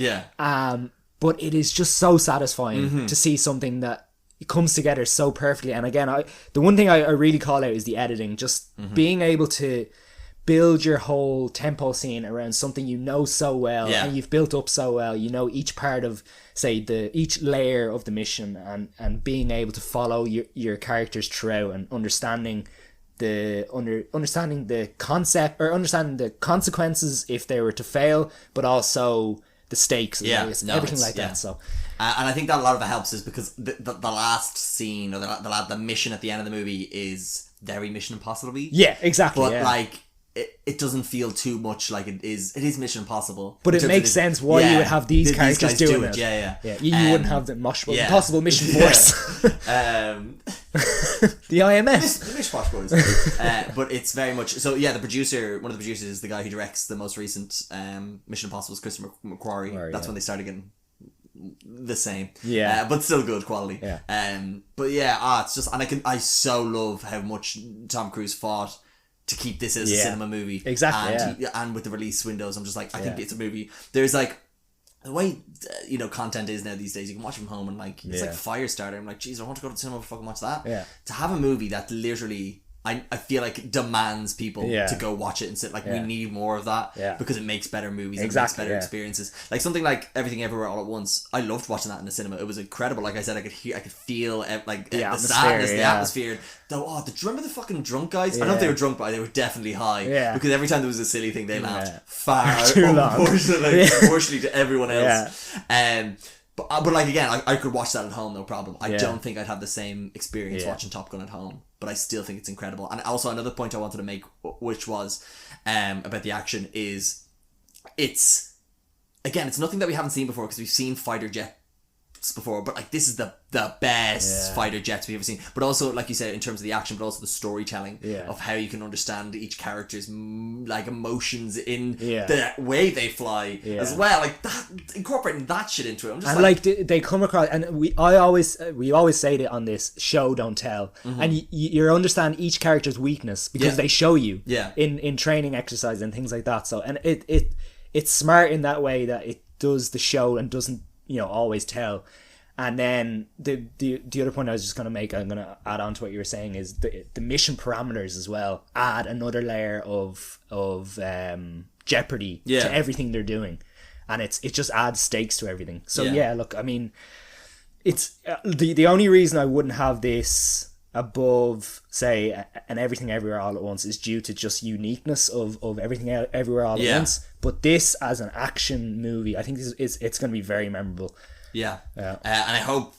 But it is just so satisfying to see something that comes together so perfectly. And again, the one thing I really call out is the editing, just being able to build your whole tempo scene around something you know so well, and you've built up so well, you know, each part of, say, each layer of the mission, and being able to follow your characters throughout, and understanding the concept, or understanding the consequences if they were to fail, but also the stakes and everything like that. So and I think that a lot of it helps is because the last scene, or the mission at the end of the movie is very Mission Impossible-y. Yeah, exactly. But like, it doesn't feel too much like it is Mission Impossible. But it makes sense why you would have these characters doing it. You wouldn't have the Impossible Mission Force. The IMF. The Mish Posh Boys. But it's very much... So yeah, one of the producers is the guy who directs the most recent Mission Impossible, Christopher McQuarrie. That's when they started getting the same. But still good quality. But yeah, it's just... And I so love how much Tom Cruise fought to keep this as a cinema movie. Exactly. And with the release windows, I'm just like, I think it's a movie. There's like, the way content is now these days, you can watch from home, and like, it's like Firestarter. I'm like, geez, I want to go to the cinema to fucking watch that. To have a movie that literally, I feel like, demands people to go watch it and sit, like, we need more of that, because it makes better movies and makes better experiences. Like something like Everything Everywhere All at Once, I loved watching that in the cinema. It was incredible. Like I said, I could feel like the sadness, the atmosphere. Though, remember the fucking drunk guys? I don't know if they were drunk, but they were definitely high. Because every time there was a silly thing, they laughed far too long. Unfortunately to everyone else. But like, again, I could watch that at home, no problem. I don't think I'd have the same experience watching Top Gun at home, but I still think it's incredible. And also another point I wanted to make, which was about the action, is it's nothing that we haven't seen before, because we've seen fighter jet jets before, but like this is the best fighter jets we've ever seen. But also, like you said, in terms of the action, but also the storytelling of how you can understand each character's like emotions in the way they fly as well. Like that, incorporating that shit into it. I'm just and like they come across, and we always say that on this show, don't tell, and you understand each character's weakness because they show you in training exercise and things like that. So and it's smart in that way that it does the show and doesn't always tell. And then the other point I was just going to make, I'm going to add on to what you were saying, is the mission parameters as well add another layer of jeopardy to everything they're doing, and it just adds stakes to everything. So look, I mean, it's the only reason I wouldn't have this above, say, an Everything Everywhere All at Once is due to just uniqueness of Everything Everywhere All at Once. But this as an action movie, I think it's going to be very memorable. And I hope.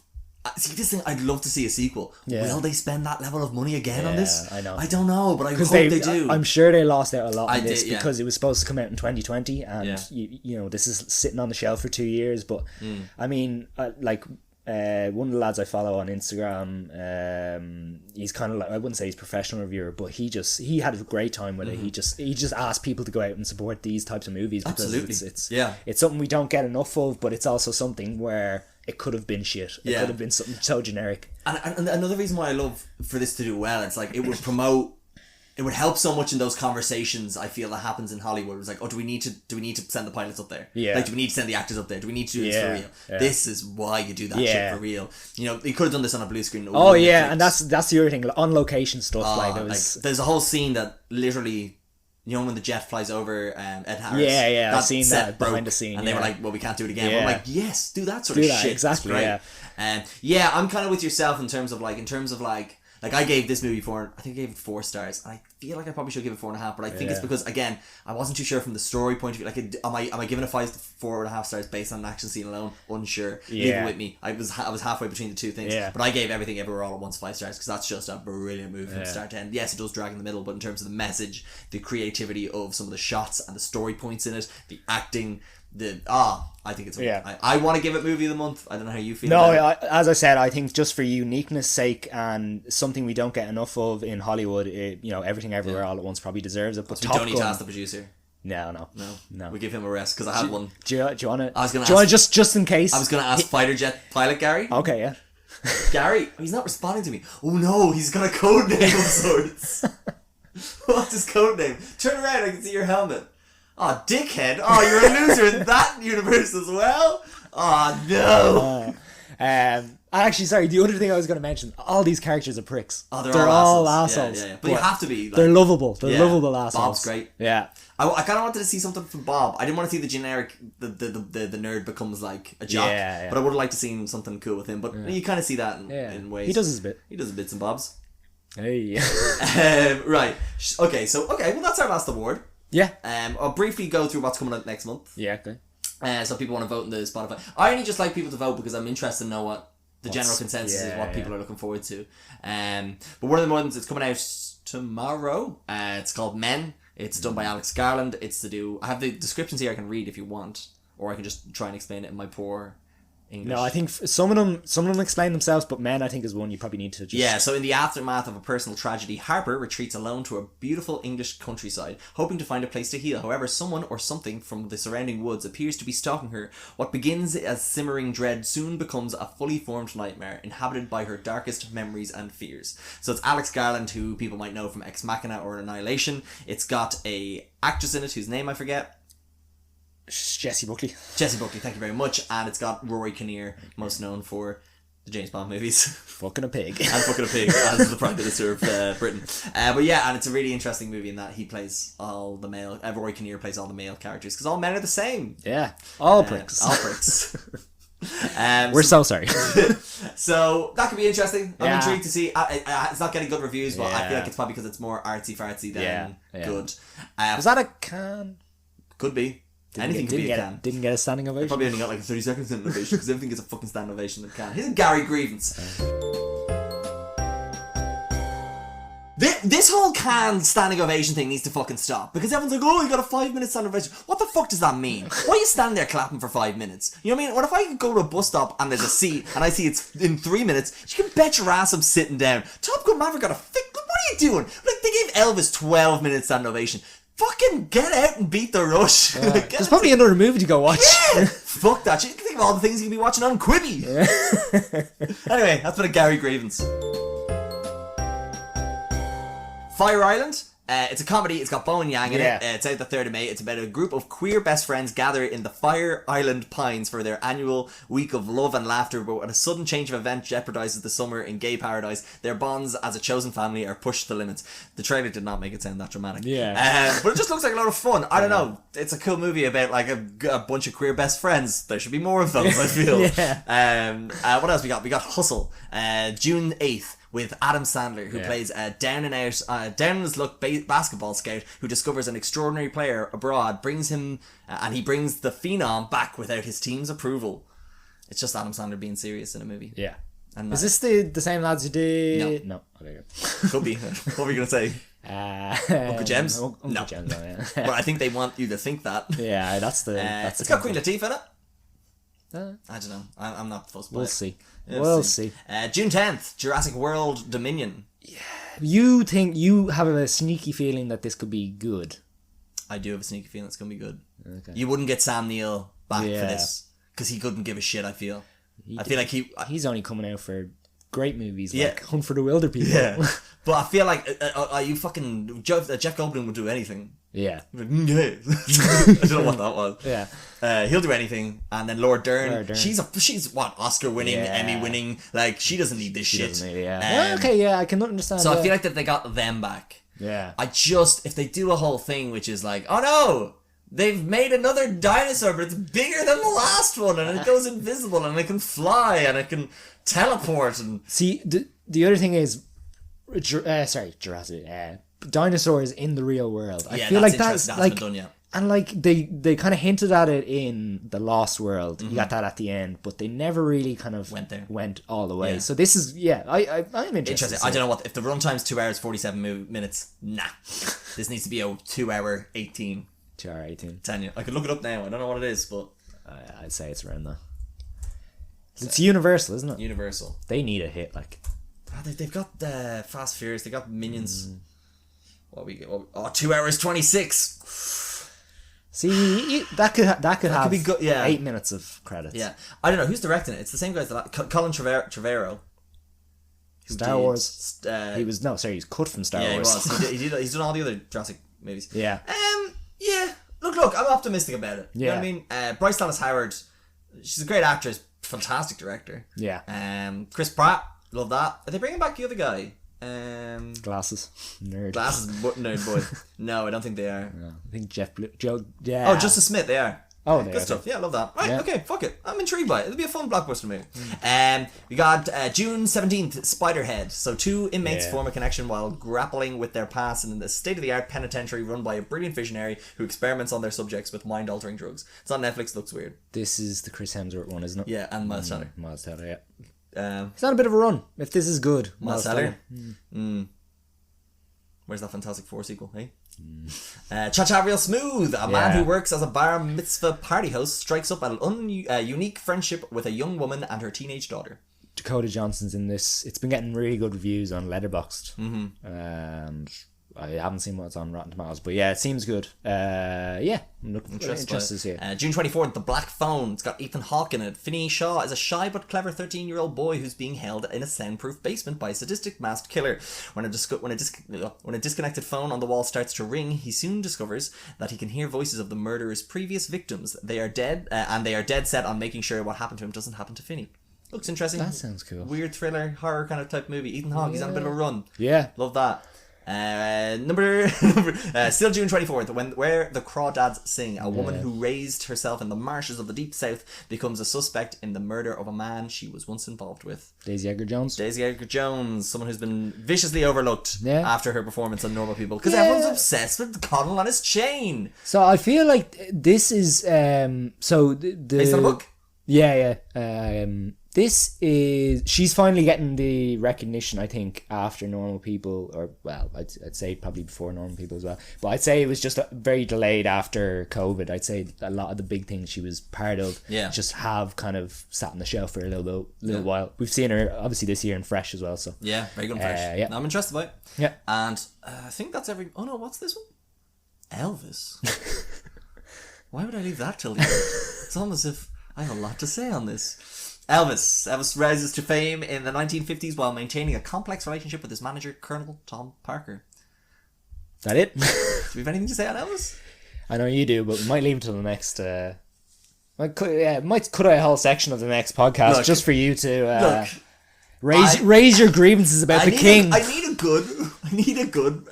See, this thing, I'd love to see a sequel. Will they spend that level of money again on this? I know. I don't know, but I hope they do. I'm sure they lost out a lot on this because it was supposed to come out in 2020, and this is sitting on the shelf for 2 years. But I mean, one of the lads I follow on Instagram, he's kind of like, I wouldn't say he's a professional reviewer, but he had a great time with it. He just asked people to go out and support these types of movies because it's something we don't get enough of, but it's also something where it could have been shit. It could have been something so generic. And another reason why I love for this to do well, it's like it would promote. It would help so much in those conversations I feel that happens in Hollywood. It's like, oh, do we need to send the pilots up there? Like, do we need to send the actors up there? Do we need to do this for real? This is why you do that shit for real. You could have done this on a blue screen. And that's the other thing, on location stuff. There's a whole scene that literally, when the jet flies over Ed Harris. I've seen that behind the scene. And they were like, well, we can't do it again. But I'm like, yes, do that sort of shit. Exactly. Right? I'm kind of with yourself in terms of I gave this movie I think I gave it 4 stars. And I feel like I probably should give it 4.5, but I think it's because, again, I wasn't too sure from the story point of view. Like, am I giving it 4.5 stars based on an action scene alone? Unsure. Leave it with me. I was halfway between the two things. But I gave Everything Everywhere All at Once 5 stars because that's just a brilliant movie from start to end. Yes, it does drag in the middle, but in terms of the message, the creativity of some of the shots and the story points in it, the acting, I think it's I want to give it movie of the month. I don't know how you feel. As I said, I think just for uniqueness sake and something we don't get enough of in Hollywood, Everything Everywhere All at Once probably deserves it. But we don't need to ask the producer. No. We give him a rest because I had one. Do you want to? Just in case. I was going to ask fighter jet pilot Gary. Okay, yeah. Gary, he's not responding to me. Oh no, he's got a code name of sorts. What's his code name? Turn around, I can see your helmet. Oh, dickhead. Oh, you're a loser in that universe as well? Oh, no. Actually, sorry, the other thing I was going to mention, all these characters are pricks. Oh, they're all assholes. Yeah. But you have to be. They're lovable. They're lovable assholes. Bob's great. Yeah. I kind of wanted to see something from Bob. I didn't want to see the generic, the nerd becomes like a jock. But I would have liked to see something cool with him. But you kind of see that in ways. He does his bit. He does his bits and bobs. Hey. Right. Okay, well, that's our last award. Yeah. I'll briefly go through what's coming out next month. Yeah, okay. So people want to vote in the Spotify. I only just like people to vote because I'm interested to know what the general consensus is, what people are looking forward to. But one of the ones that's coming out tomorrow, it's called Men. It's done by Alex Garland. It's to do... I have the descriptions here I can read if you want, or I can just try and explain it in my poor English. No, I think some of them explain themselves, but Men, I think, is one you probably need to just... Yeah, so in the aftermath of a personal tragedy, Harper retreats alone to a beautiful English countryside, hoping to find a place to heal. However, someone or something from the surrounding woods appears to be stalking her. What begins as simmering dread soon becomes a fully formed nightmare, inhabited by her darkest memories and fears. So it's Alex Garland, who people might know from Ex Machina or Annihilation. It's got a actress in it whose name I forget. Jessie Buckley, thank you very much. And it's got Rory Kinnear, most known for the James Bond movies. Fucking a pig. As the Prime Minister of Britain. But yeah, and it's a really interesting movie in that he plays all the male... Rory Kinnear plays all the male characters, because all men are the same. Yeah, all pricks. We're so sorry. So that could be interesting. I'm intrigued to see. It's not getting good reviews, but I feel like it's probably because it's more artsy-fartsy than good. Was that a can? Could be. Anything could be a can. Didn't get a standing ovation. Probably only got like a 30-second standing ovation because everything gets a fucking standing ovation that can. Here's Gary Grievance. This whole canned standing ovation thing needs to fucking stop. Because everyone's like, oh, you got a 5-minute standing ovation. What the fuck does that mean? Why are you standing there clapping for 5 minutes? You know what I mean? What if I go to a bus stop and there's a seat and I see it's in 3 minutes? You can bet your ass I'm sitting down. Top Gun Maverick got a what are you doing? Like, they gave Elvis 12 minutes standing ovation. Fucking get out and beat the rush. Yeah. There's probably another movie to go watch. Yeah! Fuck that shit. You can think of all the things you can be watching on Quibi. Yeah. Anyway, that's been a Gary Grievance. Fire Island. It's a comedy. It's got Bowen Yang in it. It's out the 3rd of May. It's about a group of queer best friends gather in the Fire Island Pines for their annual week of love and laughter, but when a sudden change of event jeopardizes the summer in gay paradise, their bonds as a chosen family are pushed to the limits. The trailer did not make it sound that dramatic. Yeah. But it just looks like a lot of fun. I don't know. It's a cool movie about like a bunch of queer best friends. There should be more of them, I feel. What else we got? We got Hustle. June 8th. With Adam Sandler, who plays a down and his luck basketball scout who discovers an extraordinary player abroad, brings him, and he brings the phenom back without his team's approval. It's just Adam Sandler being serious in a movie. Yeah. And is this the same lads who did? No. Okay. Could be. What were you going to say? Uncle Gems? Uncle Gems, yeah. But I think they want you to think that. Yeah, that's it's got Queen Latifah in it. I don't know. I'm not fussed by it. We'll see. We'll see. June 10th, Jurassic World Dominion. Yeah. You think you have a sneaky feeling that this could be good? I do have a sneaky feeling it's going to be good. Okay. You wouldn't get Sam Neill back for this because he couldn't give a shit, I feel. I feel like he's only coming out for great movies like Hunt for the Wilder People. Yeah. But I feel like you fucking Jeff Goldblum would do anything. Yeah. I don't know what that was. Yeah. He'll do anything. And then Laura Dern. She's what, Oscar winning, Emmy winning. Like, she doesn't need this shit. I can understand. So I feel like that they got them back. Yeah. If they do a whole thing which is like, oh no, they've made another dinosaur, but it's bigger than the last one, and it goes invisible, and it can fly, and it can teleport. And see, the other thing is, Jurassic. Dinosaurs in the real world. I feel like that's like, been done, and like they kind of hinted at it in the Lost World. You got that at the end, but they never really kind of went all the way. So this is I'm interested. I don't know what if the runtime's 2 hours 47 minutes. Nah, this needs to be a 2 hour 18. 2 hour 18. I could look it up now. I don't know what it is, but I'd say it's around that. It's Universal, isn't it? Universal. They need a hit like. They've got Fast Furious. They got Minions. What we get? 2 hours 26. See, that could have be good. 8 minutes of credits. Yeah, I don't know who's directing it. It's the same guy as Colin Trevorrow. Star Wars. He's cut from Star Wars. He was. He's done all the other Jurassic movies. Yeah. Yeah. Look. I'm optimistic about it. You know what I mean? Bryce Dallas Howard. She's a great actress. Fantastic director. Yeah. Chris Pratt. Love that. Are they bringing back the other guy? Glasses nerd boy. No, I don't think they are. No, I think Justice Smith, they are. Good stuff. Yeah, I love that. Right, okay, fuck it, I'm intrigued by it. It'll be a fun blockbuster movie. We got June 17th, Spiderhead. So 2 inmates form a connection while grappling with their past in the state-of-the-art penitentiary run by a brilliant visionary who experiments on their subjects with mind-altering drugs. It's on Netflix. Looks weird. This is the Chris Hemsworth one, isn't it? Yeah, and Miles Teller. Yeah. It's not a bit of a run. If this is good, Miles Teller. Where's that Fantastic Four sequel? Hey, Cha-Cha Real Smooth. A man who works as a bar mitzvah party host strikes up an unique friendship with a young woman and her teenage daughter. Dakota Johnson's in this. It's been getting really good reviews on Letterboxd. I haven't seen what's on Rotten Tomatoes, but yeah, it seems good. I'm looking interested to see it. June 24th, The Black Phone. It's got Ethan Hawke in it. Finney Shaw is a shy but clever 13-year-old boy who's being held in a soundproof basement by a sadistic masked killer. When a disconnected phone on the wall starts to ring, he soon discovers that he can hear voices of the murderer's previous victims. They are dead, and they are dead set on making sure what happened to him doesn't happen to Finney. Looks interesting. That sounds cool. Weird thriller, horror kind of type movie. Ethan Hawke, he's on a bit of a run. Yeah. Love that. Still June 24th, where the Crawdads Sing. A woman who raised herself in the marshes of the Deep South becomes a suspect in the murder of a man she was once involved with. Daisy Edgar Jones, someone who's been viciously overlooked after her performance on Normal People, because everyone's obsessed with Connell on his chain. So I feel like this is based on a book. she's finally getting the recognition, I think, after normal people, or well, I'd say probably before normal people as well, but I'd say it was just very delayed after COVID. I'd say a lot of the big things she was part of just have kind of sat on the shelf for a little while. We've seen her obviously this year in Fresh as well, so yeah, very good and Fresh. No, I'm interested by it. Yeah, and I think that's oh no, what's this one? Elvis. Why would I leave that till the end? It's almost as if I have a lot to say on this. Elvis rises to fame in the 1950s while maintaining a complex relationship with his manager, Colonel Tom Parker. Is that it? Do we have anything to say on Elvis? I know you do, but we might leave it till the next... might cut out a whole section of the next podcast just for you to raise your grievances about the king. I need a good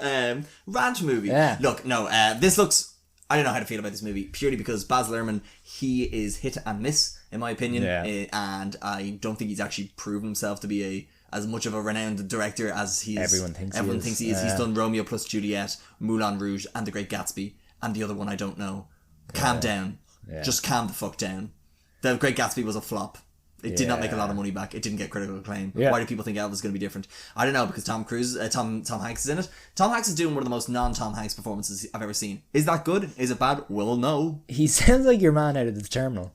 rant movie. Yeah. Look, no, this looks... I don't know how to feel about this movie purely because Baz Luhrmann, he is hit and miss in my opinion, and I don't think he's actually proven himself to be as much of a renowned director as he is. Everyone thinks he is. He's done Romeo plus Juliet, Moulin Rouge, and The Great Gatsby, and the other one I don't know. Calm down. Just calm the fuck down. The Great Gatsby was a flop. It did not make a lot of money back. It didn't get critical acclaim. Why do people think Elvis is going to be different? I don't know, because Tom Hanks is in it. Tom Hanks is doing one of the most non-Tom Hanks performances I've ever seen. Is that good? Is it bad? We'll know. He sounds like your man out of The Terminal.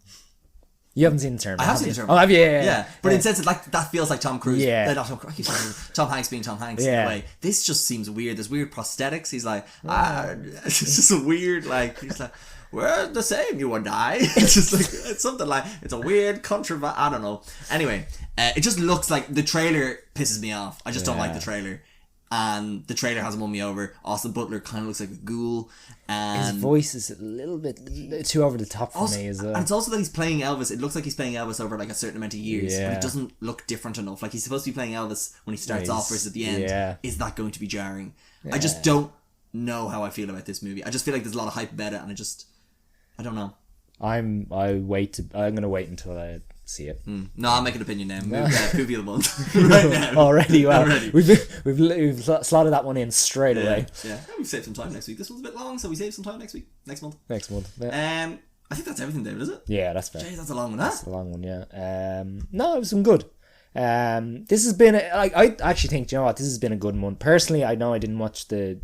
You haven't seen The Terminal. I have seen The Terminal. Oh, have you? Yeah. But in a sense, that feels like Tom Cruise. Yeah. Tom Hanks being Tom Hanks in a way. This just seems weird. There's weird prosthetics. He's like, it's just a weird, he's like, we're the same, you and I. It's just like, it's something like, it's a weird I don't know. Anyway, it just looks like, the trailer pisses me off. I just don't like the trailer. And the trailer hasn't won me over. Austin Butler kind of looks like a ghoul. And his voice is a little bit too over the top for me as well. And it's also that he's playing Elvis. It looks like he's playing Elvis over like a certain amount of years. But it doesn't look different enough. Like he's supposed to be playing Elvis when he starts off versus at the end. Yeah. Is that going to be jarring? I just don't know how I feel about this movie. I just feel like there's a lot of hype about it, and I don't know. I'm gonna wait until I see it. No, I'll make an opinion now. Movie of the month right now. Already, well, we've slotted that one in straight away. Yeah, we've saved some time next week. This one's a bit long, so we save some time next month. Yeah. I think that's everything, David. Is it? Yeah, that's fair. Jeez, that's a long one. That's a long one. Yeah. No, it was some good. This has been I actually think, you know what, this has been a good month. Personally, I know I didn't watch the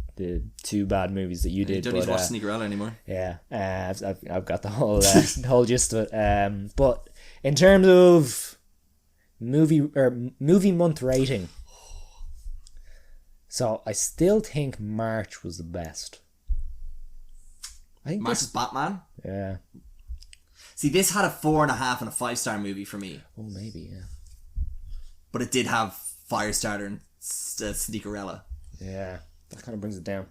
two bad movies that you did. You don't need to watch Sneakerella anymore. Yeah, I've got the whole gist of it. But in terms of movie month rating, so I still think March was the best. I think March is Batman. Yeah. See, this had a 4.5 and a 5-star movie for me. Oh, maybe, yeah. But it did have Firestarter and Sneakerella. Yeah, that kind of brings it down.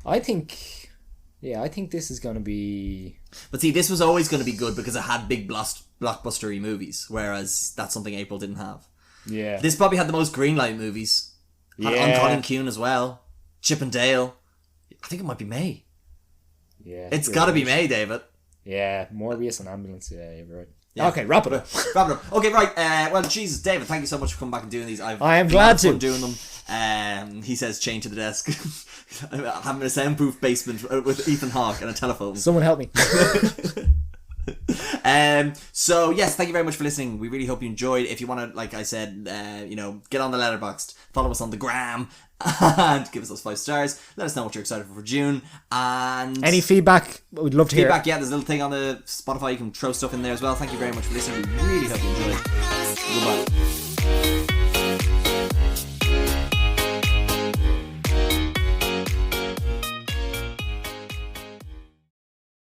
I think this is going to be... But see, this was always going to be good because it had big blockbustery movies, whereas that's something April didn't have. Yeah. This probably had the most Greenlight movies. Had Caílin Ciúin as well. Chip and Dale. I think it might be May. Yeah. It's got to be May, David. Yeah, Morbius and Ambulance. Yeah, you're right. Yeah. Okay, wrap it up. Okay, right. Well, Jesus, David, thank you so much for coming back and doing these. I am glad to doing them. He says, chained to the desk. I'm having a soundproof basement with Ethan Hawke and a telephone. Someone help me. So yes, thank you very much for listening. We really hope you enjoyed. If you want to, like I said, get on the Letterboxd, follow us on the gram, and give us those 5 stars. Let us know what you're excited for June, and any feedback, we'd love to hear. Yeah, there's a little thing on the Spotify, you can throw stuff in there as well. Thank you very much for listening. We really hope you enjoyed.